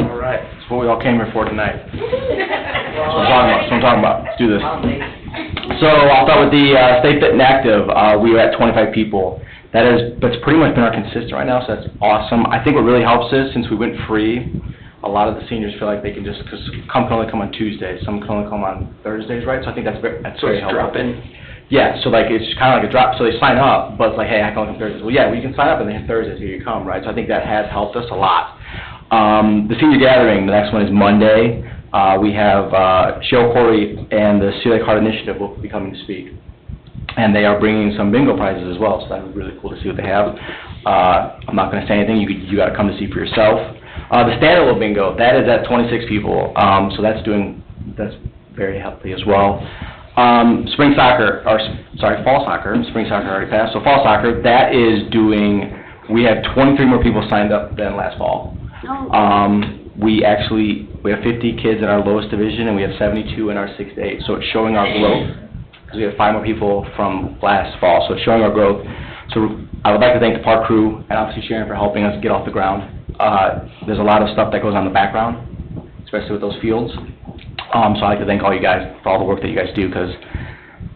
All right, that's what we all came here for tonight. That's what I'm talking about. Let's do this. So I'll start with the Stay Fit and Active. We are at 25 people. That's pretty much been our consistent right now, so that's awesome. I think what really helps is, since we went free, a lot of the seniors feel like they can just, because some can only come on Tuesdays, some can only come on Thursdays, right? So I think that's very helpful. Drop in. Yeah, so like it's kind of like a drop, so they sign up, but it's like, hey, I can only come Thursdays. Well, yeah, well, you can sign up and then Thursdays, here you come, right? So I think that has helped us a lot. The senior gathering, the next one is Monday. We have Cheryl Corey and the Sea Lake Heart Initiative will be coming to speak. And they are bringing some bingo prizes as well, so that was really cool to see what they have. I'm not going to say anything, you got to come to see for yourself. The standalone bingo, that is at 26 people, so that's very healthy as well. Fall soccer, spring soccer already passed, so fall soccer, that is we have 23 more people signed up than last fall. We have 50 kids in our lowest division, and we have 72 in our 6 to 8, so it's showing our growth, because we have 5 more people from last fall, so it's showing our growth. So I would like to thank the park crew, and obviously Sharon for helping us get off the ground. There's a lot of stuff that goes on in the background, especially with those fields. So I'd like to thank all you guys for all the work that you guys do, because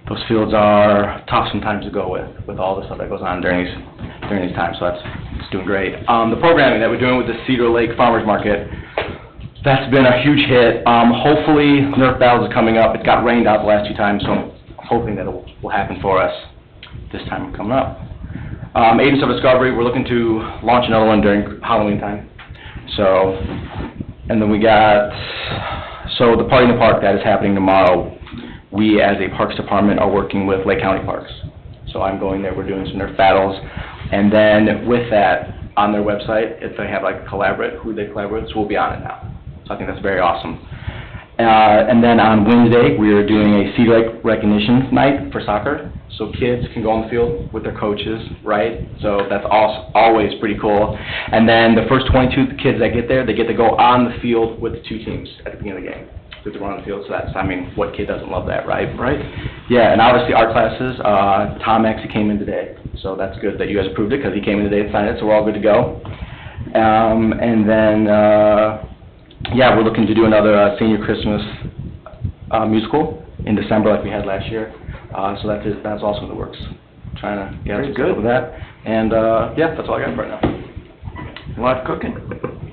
those fields are tough sometimes to go with all the stuff that goes on during these times, so it's doing great. The programming that we're doing with the Cedar Lake Farmers Market, that's been a huge hit. Hopefully, Nerf Battles is coming up. It got rained out the last 2 times, so I'm hoping that it will happen for us this time coming up. Agents of Discovery, we're looking to launch another one during Halloween time. So, and then the Party in the Park that is happening tomorrow, we as a Parks Department are working with Lake County Parks. So I'm going there, we're doing some Nerf battles. And then with that, on their website, if they have like who they collaborate with, so we'll be on it now. So I think that's very awesome. And then on Wednesday, we are doing a Cedar Lake Recognition Night for soccer. So kids can go on the field with their coaches, right? So that's always pretty cool. And then the first 22 kids that get there, they get to go on the field with the two teams at the beginning of the game. Get to run on the field, so that's, I mean, what kid doesn't love that, right? Right. Yeah, and obviously art classes, Tom actually came in today, so that's good that you guys approved it, because he came in today and signed it, so we're all good to go. And then, yeah, we're looking to do another senior Christmas musical in December like we had last year. So that's also in the works. Trying to get Very some good. stuff with that. And, yeah, that's all I got right now. A lot of cooking.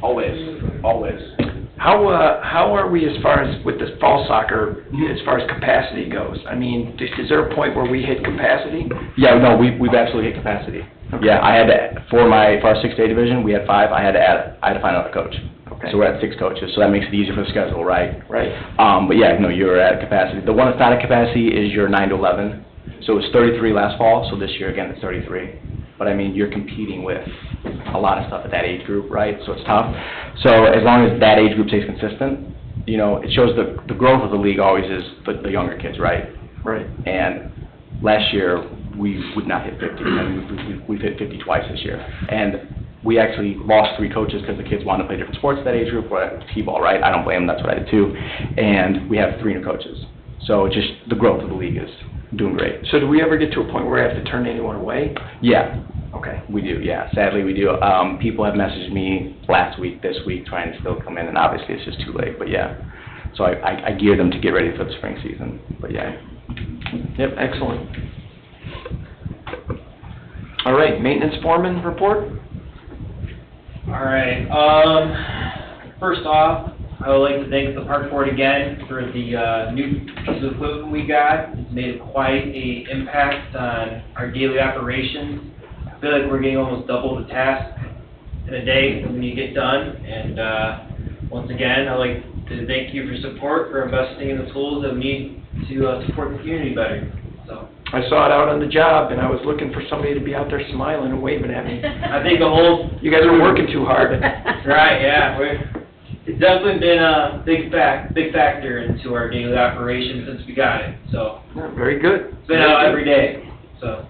Always, always. How are we as far as with this fall soccer, as far as capacity goes? I mean, is there a point where we hit capacity? Yeah, no, we've absolutely hit capacity. Okay. Yeah, I had to, for our 6A division, we had 5, I had to find another coach. Okay. So we're at 6 coaches, so that makes it easier for the schedule, right? Right. But yeah, no, you're at capacity. The one that's not at capacity is your 9 to 11. So it was 33 last fall, so this year, again, it's 33. But I mean, you're competing with a lot of stuff at that age group, right? So it's tough. So as long as that age group stays consistent, you know, it shows the growth of the league always is the younger kids, right? Right. And last year, we would not hit 50, and we've hit 50 twice this year. And we actually lost 3 coaches because the kids wanted to play different sports at that age group, or T-ball, right? I don't blame them, that's what I did too. And we have 3 new coaches. So just the growth of the league is doing great. So do we ever get to a point where we have to turn anyone away? Yeah, Okay. we do, yeah. Sadly, we do. People have messaged me last week, this week, trying to still come in, and obviously it's just too late, but yeah. So I gear them to get ready for the spring season, but yeah. Yep, excellent. All right, maintenance foreman report? All right, first off, I would like to thank the park board again for the new piece of equipment we got. It's made quite a impact on our daily operations. I feel like we're getting almost double the task in a day when you get done. And once again, I'd like to thank you for support, for investing in the tools that we need to support the community better. So I saw it out on the job, and I was looking for somebody to be out there smiling and waving at me. I think the whole You guys are working too hard. right, yeah, it's definitely been a big factor into our daily operations since we got it, so. Yeah, very good. It's been out every day, so.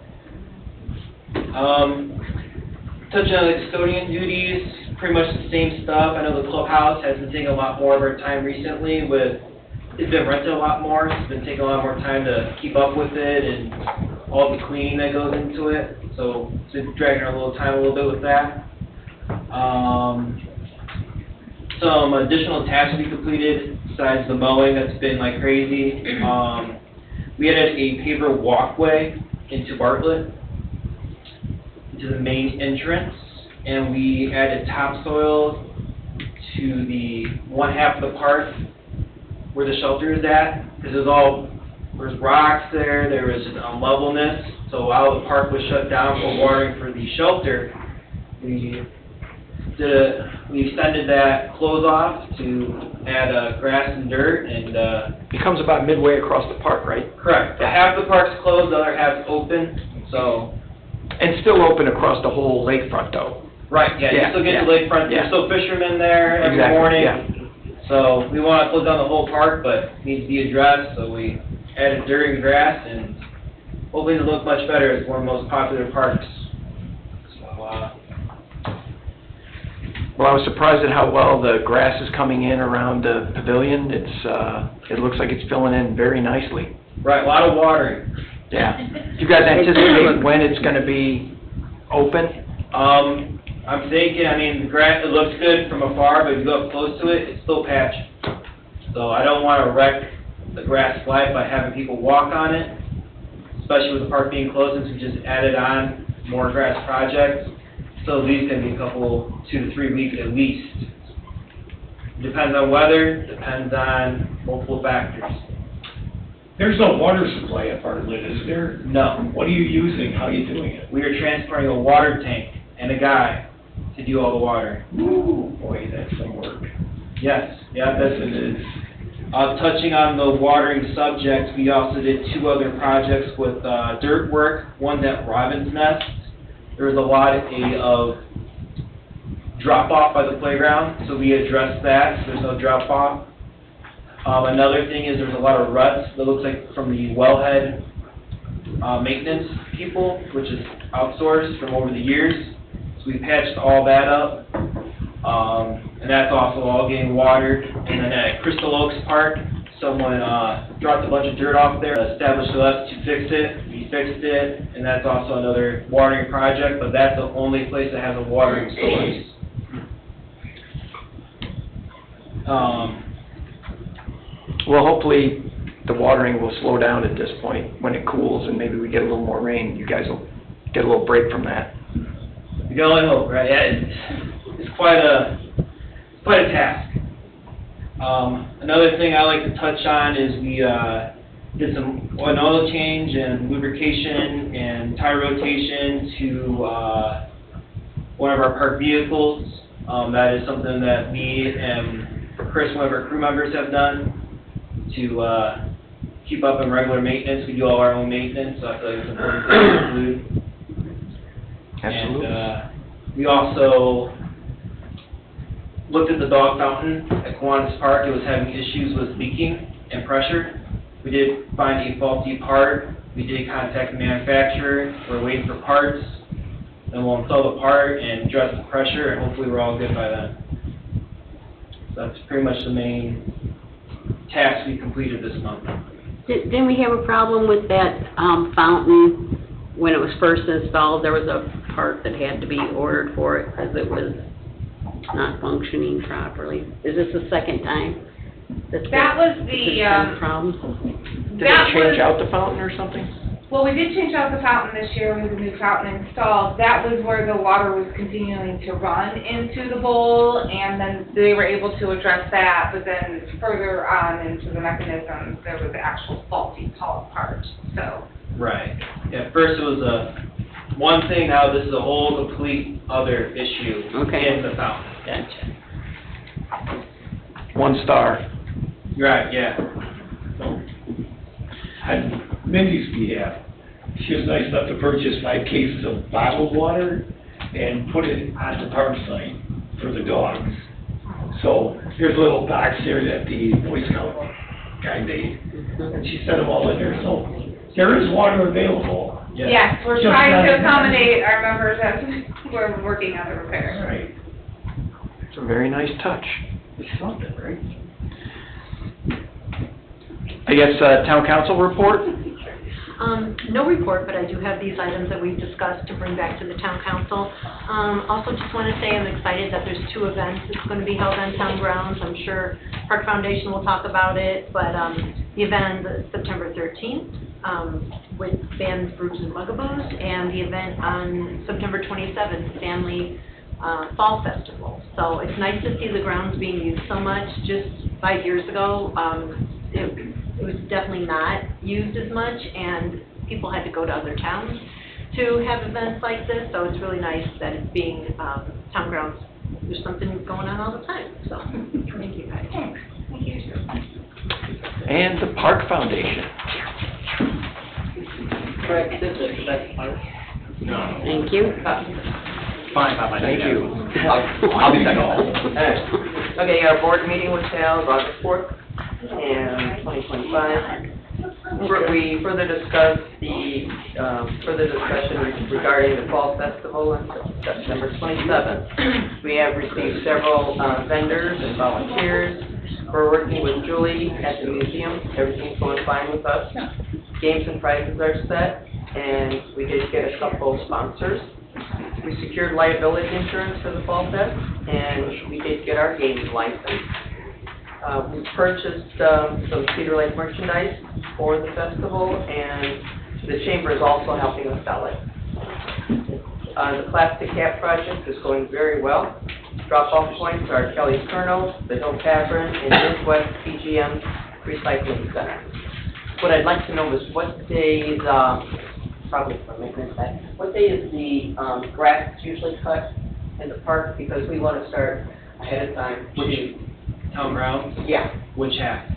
Touching on the custodian duties, pretty much the same stuff. I know the clubhouse has been taking a lot more of our time recently with, it's been rented a lot more, so it's been taking a lot more time to keep up with it and all the cleaning that goes into it, so it's been dragging our little time a little bit with that. Some additional tasks we completed besides the mowing that's been like crazy. We added a paver walkway into Bartlett, into the main entrance, and we added topsoil to the one half of the park where the shelter is at, because there's rocks there, there was an unlevelness, so while the park was shut down for watering for the shelter, we extended that close off to add grass and dirt and Becomes about midway across the park, right? correct. Half the park's closed, the other half's open, so And still open across the whole lakefront, though. right, yeah, you Yeah, still get yeah, the lakefront, yeah. there's still fishermen there every Exactly, morning. yeah. So we want to close down the whole park, but it needs to be addressed, so we added dirt and grass, and hopefully it'll look much better. It's one of the most popular parks. So, Well, I was surprised at how well the grass is coming in around the pavilion. It looks like it's filling in very nicely. right, a lot of watering. Yeah. Do you guys anticipate when it's gonna be open? I'm thinking, I mean, the grass, it looks good from afar, but if you go up close to it, it's still patchy. So I don't want to wreck the grass slide by having people walk on it, especially with the park being closed, since we just added on more grass projects. So at least gonna be a couple, 2 to 3 weeks at least. Depends on weather, depends on multiple factors. There's no water supply at Bartlett, is there? No, What are you using? How are you doing it? we are transporting a water tank and a guy to do all the water. Ooh, boy, that's some work. Yes, yeah, Yes, that's it is. touching on the watering subject, we also did 2 other projects with dirt work. One's at Robin's Nest. There was a lot of drop-off by the playground, so we addressed that, so there's no drop-off. Another thing is there's a lot of ruts that looks like from the wellhead maintenance people, which is outsourced from over the years. So we patched all that up. And that's also all getting watered. And then at Crystal Oaks Park, someone dropped a bunch of dirt off there, established with us to fix it. We fixed it, and that's also another watering project, but that's the only place that has a watering source. Well, hopefully, the watering will slow down at this point when it cools and maybe we get a little more rain. You guys will get a little break from that. You can only hope, right? Yeah, it's quite a task. Another thing I like to touch on is we did an oil change and lubrication and tire rotation to one of our park vehicles. That is something that me and Chris, one of our crew members, have done to keep up in regular maintenance. We do all our own maintenance, so I feel like it's important to include. Absolutely. And we also looked at the dog fountain at Kiwanis Park. It was having issues with leaking and pressure. We did find a faulty part. We did contact the manufacturer. We're waiting for parts. Then we'll install the part and address the pressure, and hopefully we're all good by then. So that's pretty much the main task we completed this month. Didn't we have a problem with that fountain when it was first installed? There was a part that had to be ordered for it because it was not functioning properly. Is this the second time? That was the, problems? Did they change out the fountain or something? Well, we did change out the fountain this year with the new fountain installed. That was where the water was continuing to run into the bowl, and then they were able to address that, but then further on into the mechanism, there was the actual faulty part, so. Right. Yeah, first it was one thing, now this is a whole complete other issue Okay. in the fountain. Gotcha. 1 star. Right, yeah. On Mindy's behalf, she was nice enough to purchase 5 cases of bottled water and put it on the park site for the dogs. So there's a little box there that the Boy Scout guy made, and she set them all in there. So there is water available. Yes, we're Just trying not- to accommodate our members as we're working on the repairs. All right. It's a very nice touch. It's something, right? I guess, town council report? No report, but I do have these items that we've discussed to bring back to the town council. Also, just want to say I'm excited that there's 2 events that's going to be held on town grounds. I'm sure Park Foundation will talk about it, but the event on September 13th with bands Brews and Bugaboos, and the event on September 27th, Family Fall Festival. So it's nice to see the grounds being used so much. Just 5 years ago, it was definitely not used as much, and people had to go to other towns to have events like this, so it's really nice that it's being, town grounds, there's something going on all the time, so, thank you guys. Thanks. Thank you. And the Park Foundation. Correct, this is the best part. No. Thank you. Fine, Papa. Thank you. I'll be second. Okay, our board meeting was held August 4th, and 2025. We further discussed further discussion regarding the Fall Festival on September 27th. We have received several vendors and volunteers. We're working with Julie at the museum. Everything's going fine with us. Games and prizes are set, and we did get a couple sponsors. We secured liability insurance for the Fall Fest, and we did get our gaming license. We purchased some Cedar Lake merchandise for the festival, and the chamber is also helping us sell it. The Plastic Cap project is going very well. Drop-off points are Kelly's Colonel, the Hill Tavern, and Midwest PGM Recycling Center. What I'd like to know is what days, probably for maintenance, what day is the grass usually cut in the park? Because we want to start ahead of time. Town grounds? Yeah. Which half?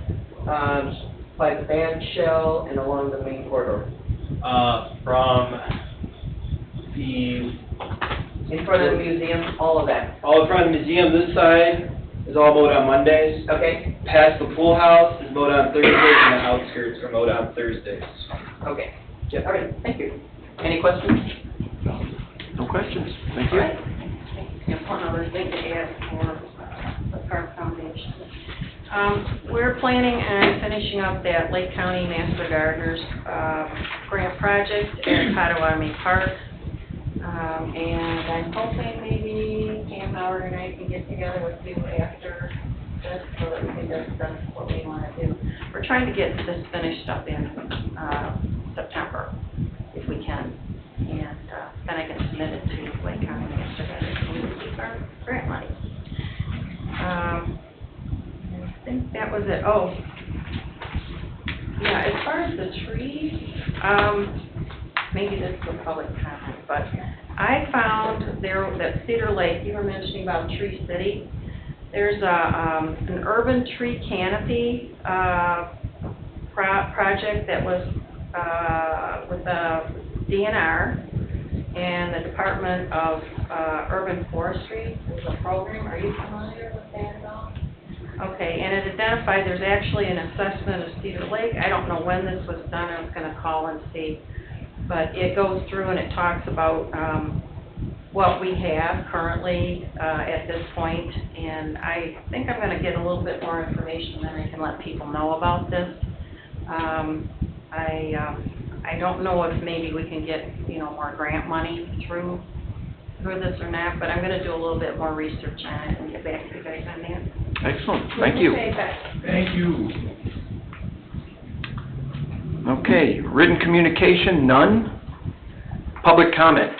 By the band shell and along the main corridor. From the, In front of the museum, all of that. all in front of the museum, this side is all mowed on Mondays. Okay? Past the pool house is mowed on Thursdays, and the outskirts are mowed on Thursdays. Okay. Yeah, all right, thank you. Any questions? No questions. Thank you. And one other thing to add for the park foundation. We're planning on finishing up that Lake County Master Gardeners, grant project at Potawatomi Park. And I'm hoping maybe Cam Howard and I can get together with you after this so that we can discuss what we want to do. We're trying to get this finished up in, September, if we can. And, then I can submit it to Lake County Master Gardeners and we receive our grant money. I think that was it. Oh, yeah, as far as the trees, maybe this is a public comment, but I found there, that Cedar Lake, you were mentioning about Tree City, there's an urban tree canopy, project that was, with the DNR and the Department of, Urban Forestry. There's a program, are you familiar with that at all? Okay, and it identified, there's actually an assessment of Cedar Lake. I don't know when this was done, I was gonna call and see. But it goes through and it talks about, what we have currently, at this point. And I think I'm gonna get a little bit more information, then I can let people know about this. I don't know if maybe we can get, more grant money through this or not, but I'm gonna do a little bit more research on it and get back to you guys on that. Excellent. Thank you. Okay, Beth. Thank you. Okay, written communication, none. Public comment.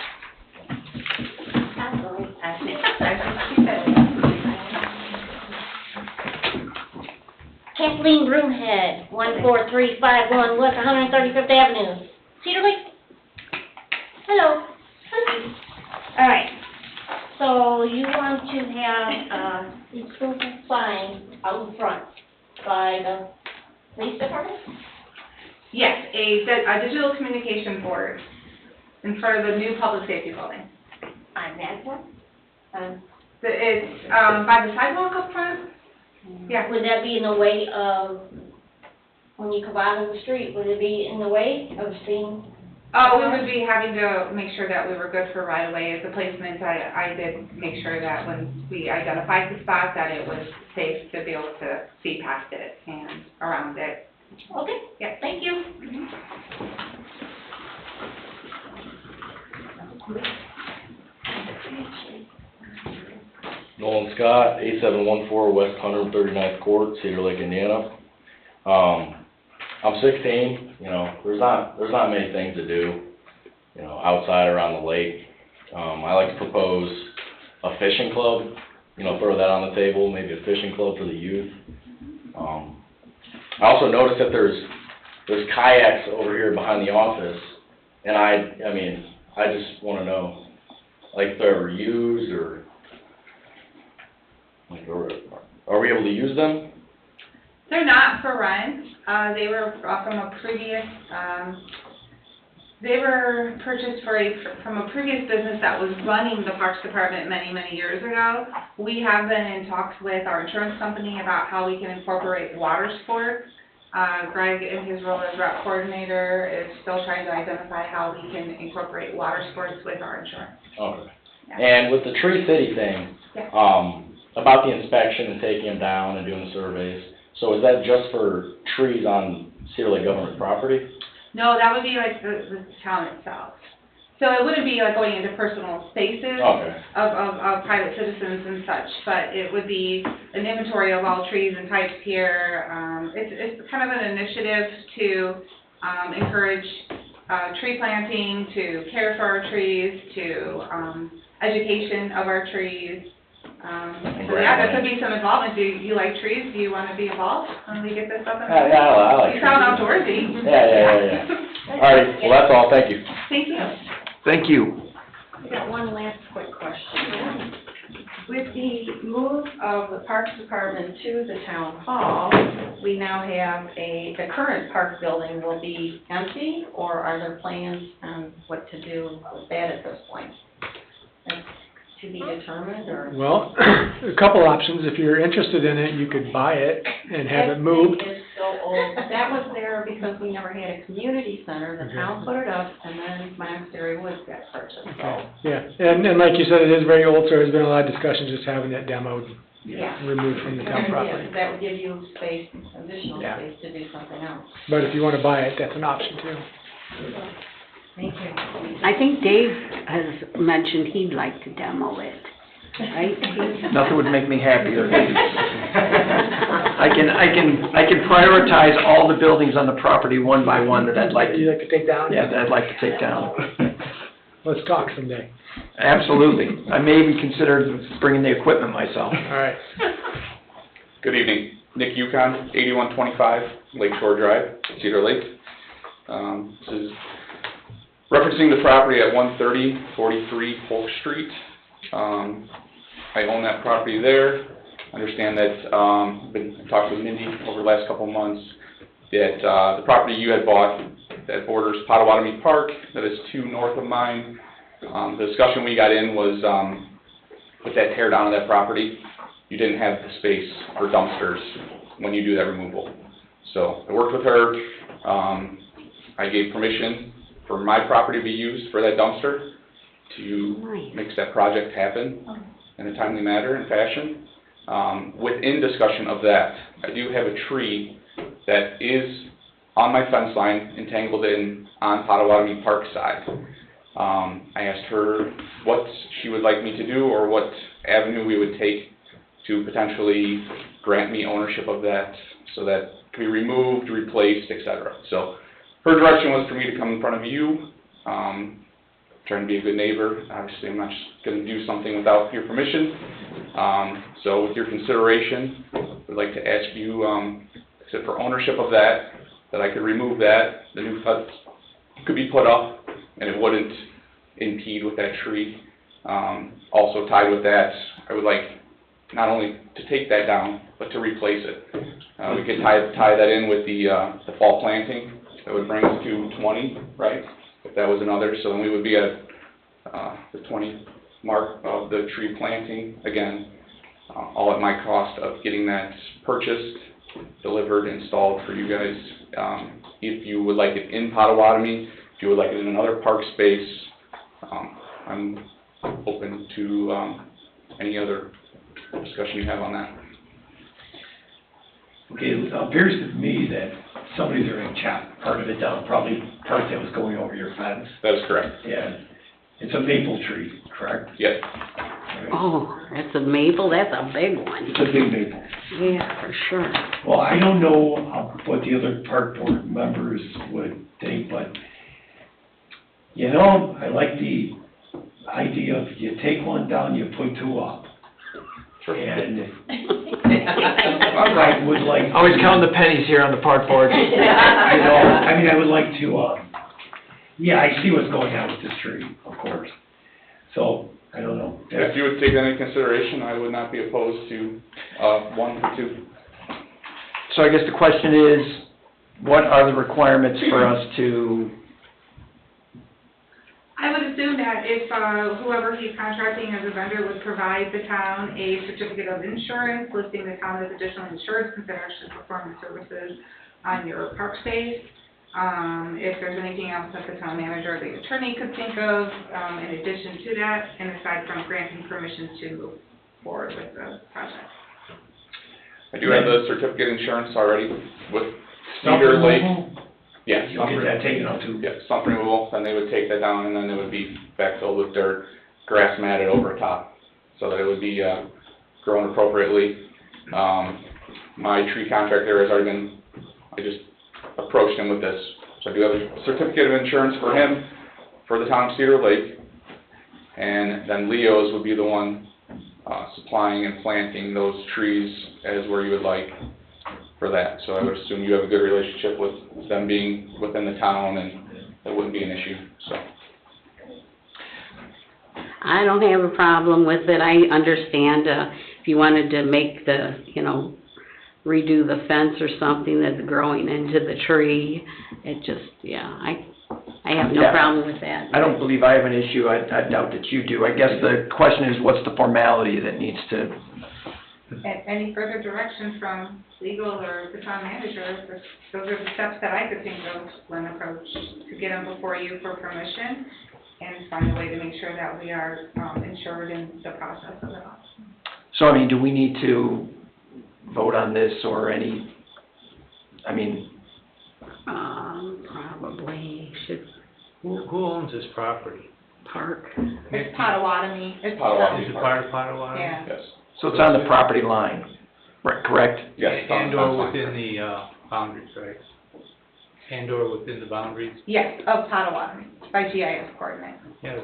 Kathleen Broomhead, 14351 West 135th Avenue, Cedar Lake. Hello. All right. So you want to have a proof of sign out in front by the police department? Yes, a digital communication board in front of the new public safety building. On that one? It's, by the sidewalk up front? Yeah. Would that be in the way of, when you come out of the street, would it be in the way of seeing? Oh, we would be having to make sure that we were good for right of way. As a placement, I did make sure that when we identified the spot, that it was safe to be able to see past it and around it. Okay. Yeah. Thank you. Nolan Scott, 8714 West 139th Court, Cedar Lake, Indiana. I'm 16, there's not many things to do, outside around the lake. I like to propose a fishing club, throw that on the table, maybe a fishing club for the youth. I also noticed that there's kayaks over here behind the office, and I just want to know, if they're ever used, or, are we able to use them? They're not for rent. They were from a previous, they were purchased from a previous business that was running the Parks Department many, many years ago. We have been in talks with our insurance company about how we can incorporate water sports. Greg, in his role as rep coordinator, is still trying to identify how we can incorporate water sports with our insurance. Okay. Yeah. And with the Tree City thing, Yeah. About the inspection and taking them down and doing the surveys, so is that just for trees on Cedar Lake government property? No, that would be like the town itself. So it wouldn't be like going into personal spaces Okay. of private citizens and such, but it would be an inventory of all trees and types here. It's kind of an initiative to encourage tree planting, to care for our trees, to education of our trees. So yeah, there could be some involvement. Do you like trees? Do you want to be involved when we get this up and running? Yeah, I like You sound trees. outdoorsy. Yeah. All right, well, that's all, thank you. Thank you. Thank you. I got one last quick question. With the move of the Parks Department to the Town Hall, we now have the current park building will be empty, or are there plans on what to do with that at this point? That's to be determined, or? Well, a couple options. If you're interested in it, you could buy it and have it moved. so old. That was there because we never had a community center. The town put it up, and then Monastery Woods got purchased, so. Okay, yeah, and like you said, it is very old, so there's been a lot of discussion just having that demoed, Yeah. removed from the town property. Yeah, that would give you space, additional Yeah. space to do something else. But if you want to buy it, that's an option too. Thank you. I think Dave has mentioned he'd like to demo it, right? Nothing would make me happier. I can prioritize all the buildings on the property one by one that I'd like to, You like to take down? yeah, that I'd like to take down. Let's talk someday. Absolutely. I may even consider bringing the equipment myself. All right. Good evening, Nick Yukon, 8125 Lake Shore Drive, Cedar Lake. This is referencing the property at 13043 Polk Street. I own that property there. Understand that, been talking with Mindy over the last couple of months, that the property you had bought that borders Potawatomi Park, that is 2 north of mine. The discussion we got in was with that tear down of that property, you didn't have the space for dumpsters when you do that removal. So I worked with her. I gave permission for my property to be used for that dumpster to make that project happen in a timely manner and fashion. Within discussion of that, I do have a tree that is on my fence line, entangled in on Potawatomi Park side. I asked her what she would like me to do or what avenue we would take to potentially grant me ownership of that so that it could be removed, replaced, etc. So her direction was for me to come in front of you, trying to be a good neighbor. Obviously, I'm not just going to do something without your permission. So with your consideration, I'd like to ask you, except for ownership of that I could remove that, the new hut could be put up, and it wouldn't impede with that tree. Also tied with that, I would like not only to take that down, but to replace it. We could tie that in with the fall planting. That would bring us to 20, right? If that was another, so then we would be at the 20 mark of the tree planting. Again, all at my cost of getting that purchased, delivered, installed for you guys. If you would like it in Potawatomi, if you would like it in another park space, I'm open to any other discussion you have on that. Okay, it appears to me that somebody's going to chop part of it down, probably part that was going over your fence. That is correct. Yeah, it's a maple tree, correct? Yes. Right. Oh, that's a maple, that's a big one. It's a big maple. Yeah, for sure. Well, I don't know what the other park board members would think, but, you know, I like the idea of you take one down, you put 2 up. And I would like. Always counting the pennies here on the park board. You know, I mean, I would like to, yeah, I see what's going on with this tree, of course. So, I don't know. If you would take that into consideration, I would not be opposed to 1 or 2. So I guess the question is, what are the requirements for us to, I would assume that if whoever he's contracting as a vendor would provide the town a certificate of insurance listing the town as additional insured since they're actually performing services on your park space. If there's anything else that the town manager or the attorney could think of in addition to that, and aside from granting permission to move forward with the project. I do have the certificate of insurance already with Stump Cedar Lake. removal? Yeah, You'll get that taken out too? Yeah, stump removal, then they would take that down and then it would be backfilled with dirt, grass matted over top, so that it would be grown appropriately. My tree contractor has already been, I just approached him with this. So I do have a certificate of insurance for him, for the town of Cedar Lake, and then Leo's would be the one supplying and planting those trees as where you would like for that. So I would assume you have a good relationship with them being within the town, and that wouldn't be an issue, so. I don't have a problem with it. I understand, if you wanted to make the, redo the fence or something that's growing into the tree, it just, I have no Yeah. problem with that. I don't believe I have an issue, I doubt that you do. I guess the question is, what's the formality that needs to any further direction from legal or the town manager, those are the steps that I could think of when approached, to get them before you for permission and find a way to make sure that we are insured in the process of it all. So, I mean, do we need to vote on this or any, I mean, Probably should Who owns this property? park. It's Potawatomi. It's, Potawatomi. Is it part of Potawatomi? Yeah. Yes. so it's on the property line, right, correct? Yes. And/or within the boundaries, right? And/or within the boundaries? Yes, of Potawatomi, by GIS coordinates. Yeah,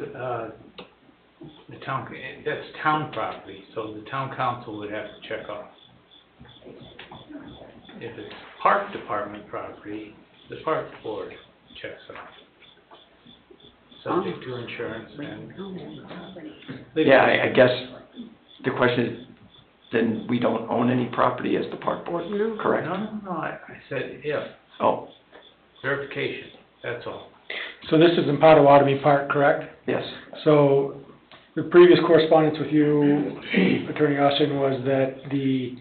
the town, that's town property, so the town council would have to check off. If it's park department property, the park board checks off. Subject to insurance and. Yeah, I guess the question is, then we don't own any property as the park board, No. correct? No, I said if, Oh, verification, that's all. So this is in Potawatomi Park, correct? yes. So the previous correspondence with you, Attorney Austin, was that the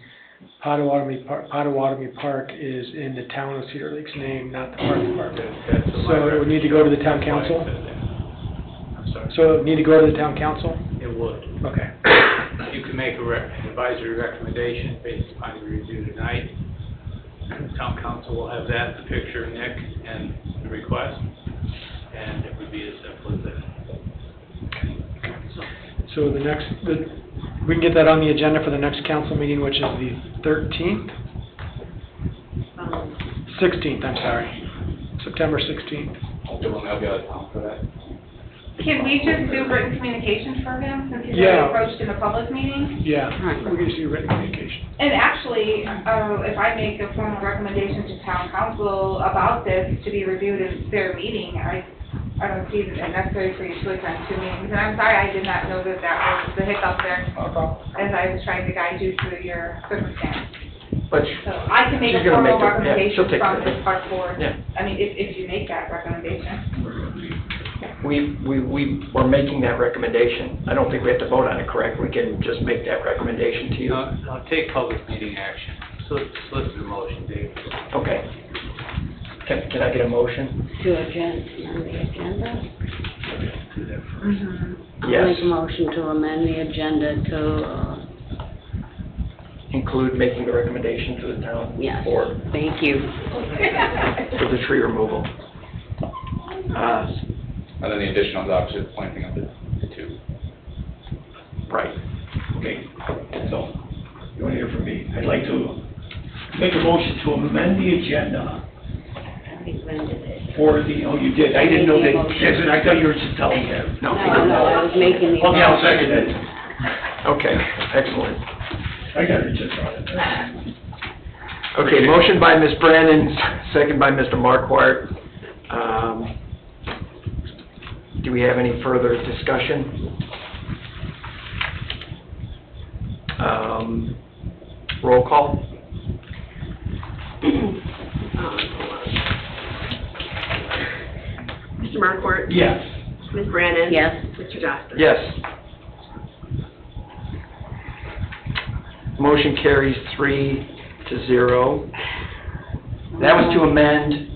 Potawatomi Park is in the town of Cedar Lake's name, not the park department. That's what my So it would need to go to the town that's why I council? said that. I'm sorry. So it would need to go to the town council? It would. Okay. You can make an advisory recommendation based upon your review tonight. The town council will have that, the picture, Nick, and the request, and it would be as simple as that. So we can get that on the agenda for the next council meeting, which is the 13th? 16th, I'm sorry. September 16th. Hopefully I'll be out of town for that. Can we just do written communications for him, since he's Yeah. already approached in a public meeting? Yeah, we can just do written communication. And actually, if I make a formal recommendation to town council about this to be reviewed in their meeting, I don't see it necessary for you to attend two meetings. And I'm sorry, I did not know that that was the hiccup there, as I was trying to guide you through your circumstance. But So I can make a she's gonna formal make the- yeah, she'll recommendation take from care of the it. park board. Yeah. I mean, if you make that recommendation. We're making that recommendation. I don't think we have to vote on it, correct? We can just make that recommendation to you. No, take public meeting action. Solicit the motion, Dave. Okay. Can I get a motion? To agenda, on the agenda? Do that first. I'll Yes. make a motion to amend the agenda to, Include making the recommendation to the town yes, board thank you. for the tree removal. And then the additional is obviously the planting of the two. Right. Okay, so, you want to hear from me? I'd like to make a motion to amend the agenda for the, oh, you did, I didn't know that, yes, I thought you were just telling me that. No. No, I was making the. Okay, I'll second it. Okay, excellent. I got it just right. Okay, motion by Ms. Brandon, second by Mr. Marquardt. Do we have any further discussion? Roll call? Mr. Marquardt? Yes. Ms. Brandon? Yes. Mr. Johnston? Yes. Motion carries 3-0. That was to amend,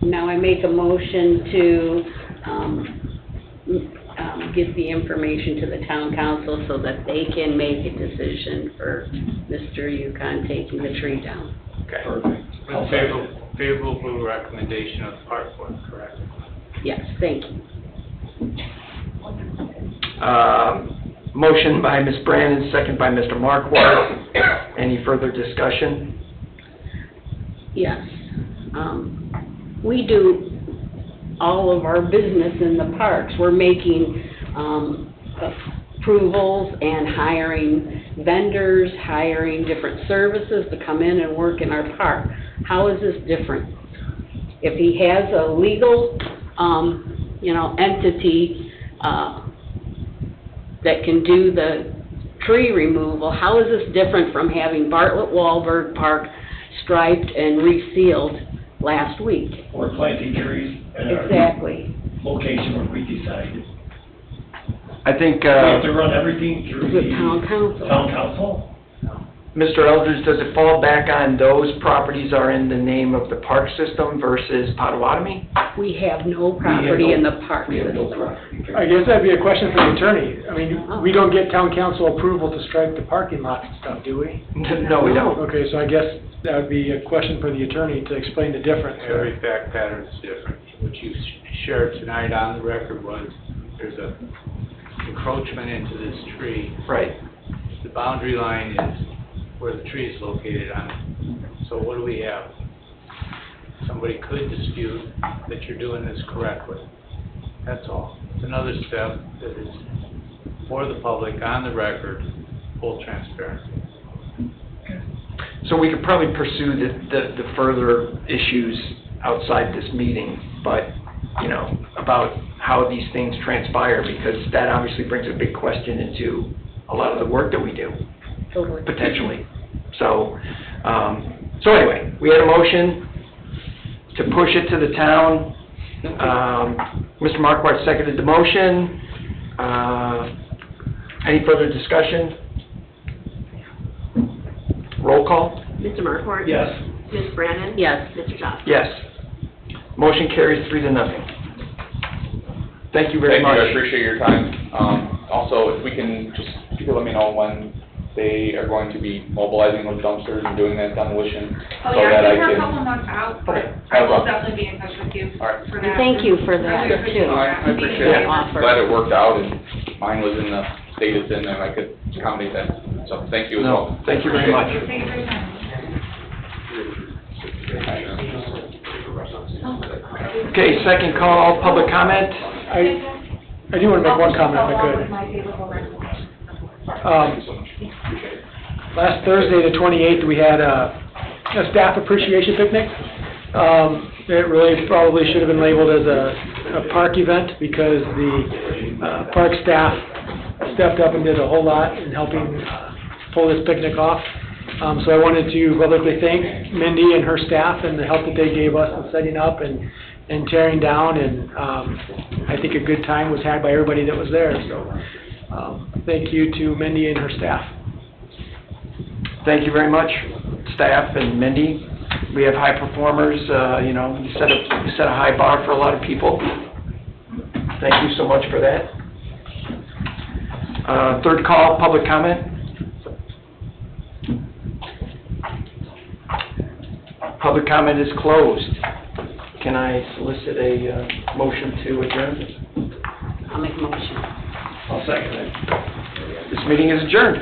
Now I make a motion to, get the information to the town council so that they can make a decision for Mr. Yukon taking the tree down. okay. With favorable recommendation of the park board, correct? Yes, thank you. Motion by Ms. Brandon, second by Mr. Marquardt. Any further discussion? Yes. We do all of our business in the parks. We're making, approvals and hiring vendors, hiring different services to come in and work in our park. How is this different? If he has a legal, entity, that can do the tree removal, how is this different from having Bartlett Wahlberg Park striped and resealed last week? We're planting trees at our Exactly. location where we decide. I think, We have to run everything through With the town council. town council? Mr. Eldridge, does it fall back on those properties are in the name of the park system versus Potawatomi? We have no property in the park We have no system. property. I guess that'd be a question for the attorney. I mean, we don't get town council approval to strike the parking lots and stuff, do we? No, we don't. Okay, so I guess that would be a question for the attorney to explain the difference. Every fact pattern is different. What you shared tonight on the record was, there's a encroachment into this tree. Right. The boundary line is where the tree is located on it. So what do we have? Somebody could dispute that you're doing this correctly. That's all. It's another step that is for the public, on the record, full transparency. So we could probably pursue the further issues outside this meeting, but, you know, about how these things transpire, because that obviously brings a big question into a lot of the work that we do, Totally. potentially. So, anyway, we had a motion to push it to the town. Mr. Markwart seconded the motion. Any further discussion? Roll call? Mr. Markwart? Yes. Ms. Brandon? Yes. Mr. Johnson? Yes. Motion carries 3-0. Thank you very much. Thank you, I appreciate your time. Also, if we can, just, you could let me know when they are going to be mobilizing those dumpsters and doing that demolition, Oh, so yeah, that I I think we're a can. couple months out, but Okay. I will definitely be in touch with you All right. for And that. thank you for that, I really appreciate too. that. I appreciate it. Offer. Glad it worked out and mine was in the state it's in and I could accommodate that. So thank you as well. No, thank you very much. Thank you for your time. Okay, second call, public comment. I do want to make one comment if I could. Last Thursday, the 28th, we had a staff appreciation picnic. It really probably should have been labeled as a park event because the park staff stepped up and did a whole lot in helping pull this picnic off. So I wanted to publicly thank Mindy and her staff and the help that they gave us in setting up and tearing down, and I think a good time was had by everybody that was there. So thank you to Mindy and her staff. Thank you very much, staff and Mindy. We have high performers, you know, you set a high bar for a lot of people. Thank you so much for that. Third call, public comment. Public comment is closed. Can I solicit a motion to adjourn? I'll make a motion. I'll second it. This meeting is adjourned.